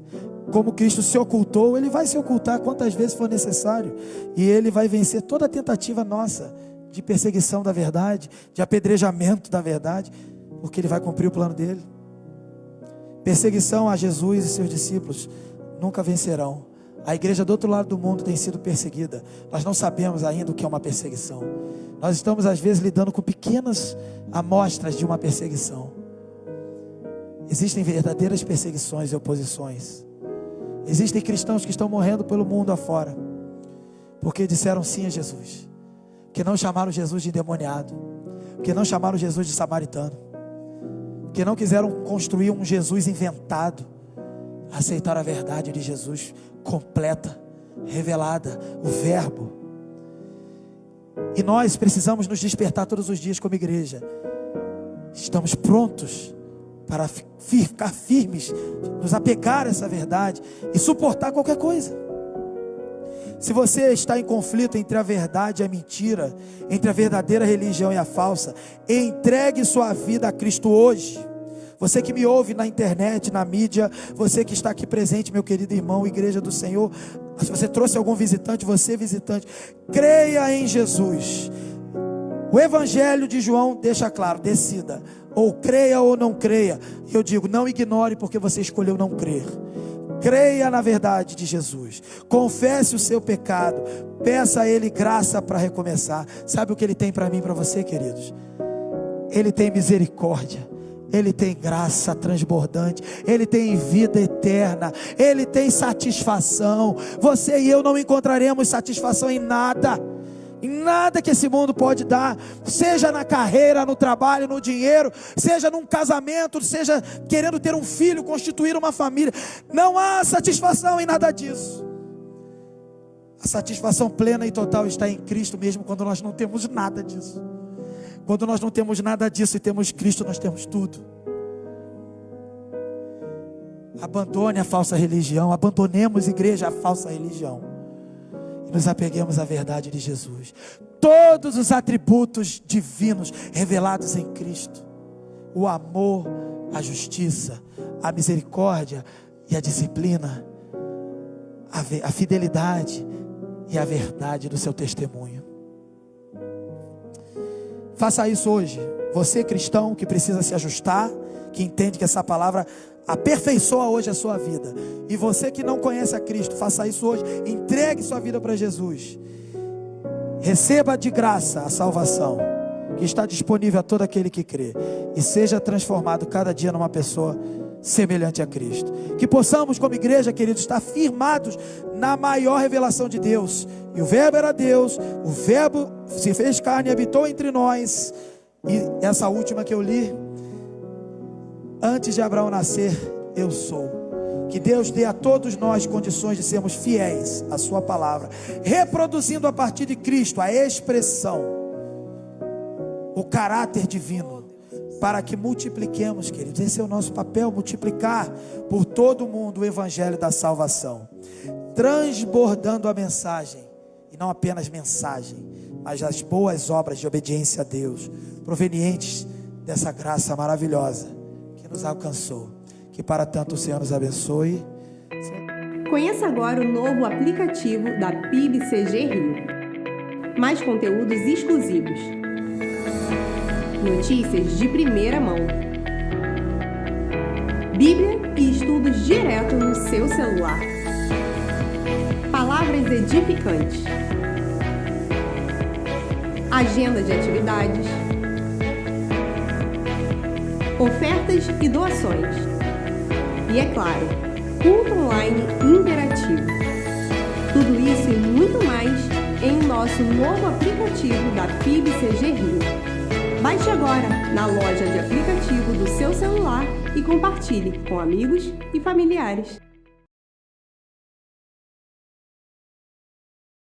Como Cristo se ocultou, Ele vai se ocultar quantas vezes for necessário. E Ele vai vencer toda tentativa nossa de perseguição da verdade, de apedrejamento da verdade, porque Ele vai cumprir o plano dele. Perseguição a Jesus e seus discípulos nunca vencerão. A igreja do outro lado do mundo tem sido perseguida. Nós não sabemos ainda o que é uma perseguição. Nós estamos às vezes lidando com pequenas amostras de uma perseguição. Existem verdadeiras perseguições e oposições. Existem cristãos que estão morrendo pelo mundo afora, porque disseram sim a Jesus, que não chamaram Jesus de endemoniado, que não chamaram Jesus de samaritano, que não quiseram construir um Jesus inventado. Aceitaram a verdade de Jesus completa, revelada, o verbo. E nós precisamos nos despertar todos os dias como igreja. Estamos prontos para ficar firmes, nos apegar a essa verdade e suportar qualquer coisa. Se você está em conflito entre a verdade e a mentira, entre a verdadeira religião e a falsa, entregue sua vida a Cristo hoje. Você que me ouve na internet, na mídia, você que está aqui presente, meu querido irmão, igreja do Senhor, se você trouxe algum visitante, você visitante, creia em Jesus. O Evangelho de João deixa claro, decida, ou creia ou não creia. Eu digo, não ignore porque você escolheu não crer. Creia na verdade de Jesus, confesse o seu pecado, peça a Ele graça para recomeçar. Sabe o que Ele tem para mim e para você, queridos? Ele tem misericórdia. Ele tem graça transbordante, Ele tem vida eterna, Ele tem satisfação. Você e eu não encontraremos satisfação em nada que esse mundo pode dar, seja na carreira, no trabalho, no dinheiro, seja num casamento, seja querendo ter um filho, constituir uma família. Não há satisfação em nada disso. A satisfação plena e total está em Cristo, mesmo quando nós não temos nada disso. Quando nós não temos nada disso e temos Cristo, nós temos tudo. Abandone a falsa religião, abandonemos, igreja, a falsa religião. E nos apeguemos à verdade de Jesus. Todos os atributos divinos revelados em Cristo. O amor, a justiça, a misericórdia e a disciplina. A fidelidade e a verdade do seu testemunho. Faça isso hoje. Você cristão que precisa se ajustar, que entende que essa palavra aperfeiçoa hoje a sua vida. E você que não conhece a Cristo, faça isso hoje. Entregue sua vida para Jesus. Receba de graça a salvação que está disponível a todo aquele que crê. E seja transformado cada dia numa pessoa semelhante a Cristo. Que possamos como igreja, queridos, estar firmados na maior revelação de Deus. E o verbo era Deus, o verbo se fez carne e habitou entre nós. E essa última que eu li, antes de Abraão nascer, eu sou. Que Deus dê a todos nós condições de sermos fiéis à sua palavra, reproduzindo a partir de Cristo a expressão, o caráter divino, para que multipliquemos, queridos. Esse é o nosso papel, multiplicar por todo o mundo o evangelho da salvação, transbordando a mensagem, e não apenas mensagem, mas as boas obras de obediência a Deus, provenientes dessa graça maravilhosa que nos alcançou. Que para tanto o Senhor nos abençoe. Conheça agora o novo aplicativo da PIBCG Rio. Mais conteúdos exclusivos. Notícias de primeira mão. Bíblia e estudos direto no seu celular. Palavras edificantes. Agenda de atividades. Ofertas e doações. E é claro, culto online interativo. Tudo isso e muito mais em nosso novo aplicativo da PIBCG Rio. Baixe agora na loja de aplicativo do seu celular e compartilhe com amigos e familiares.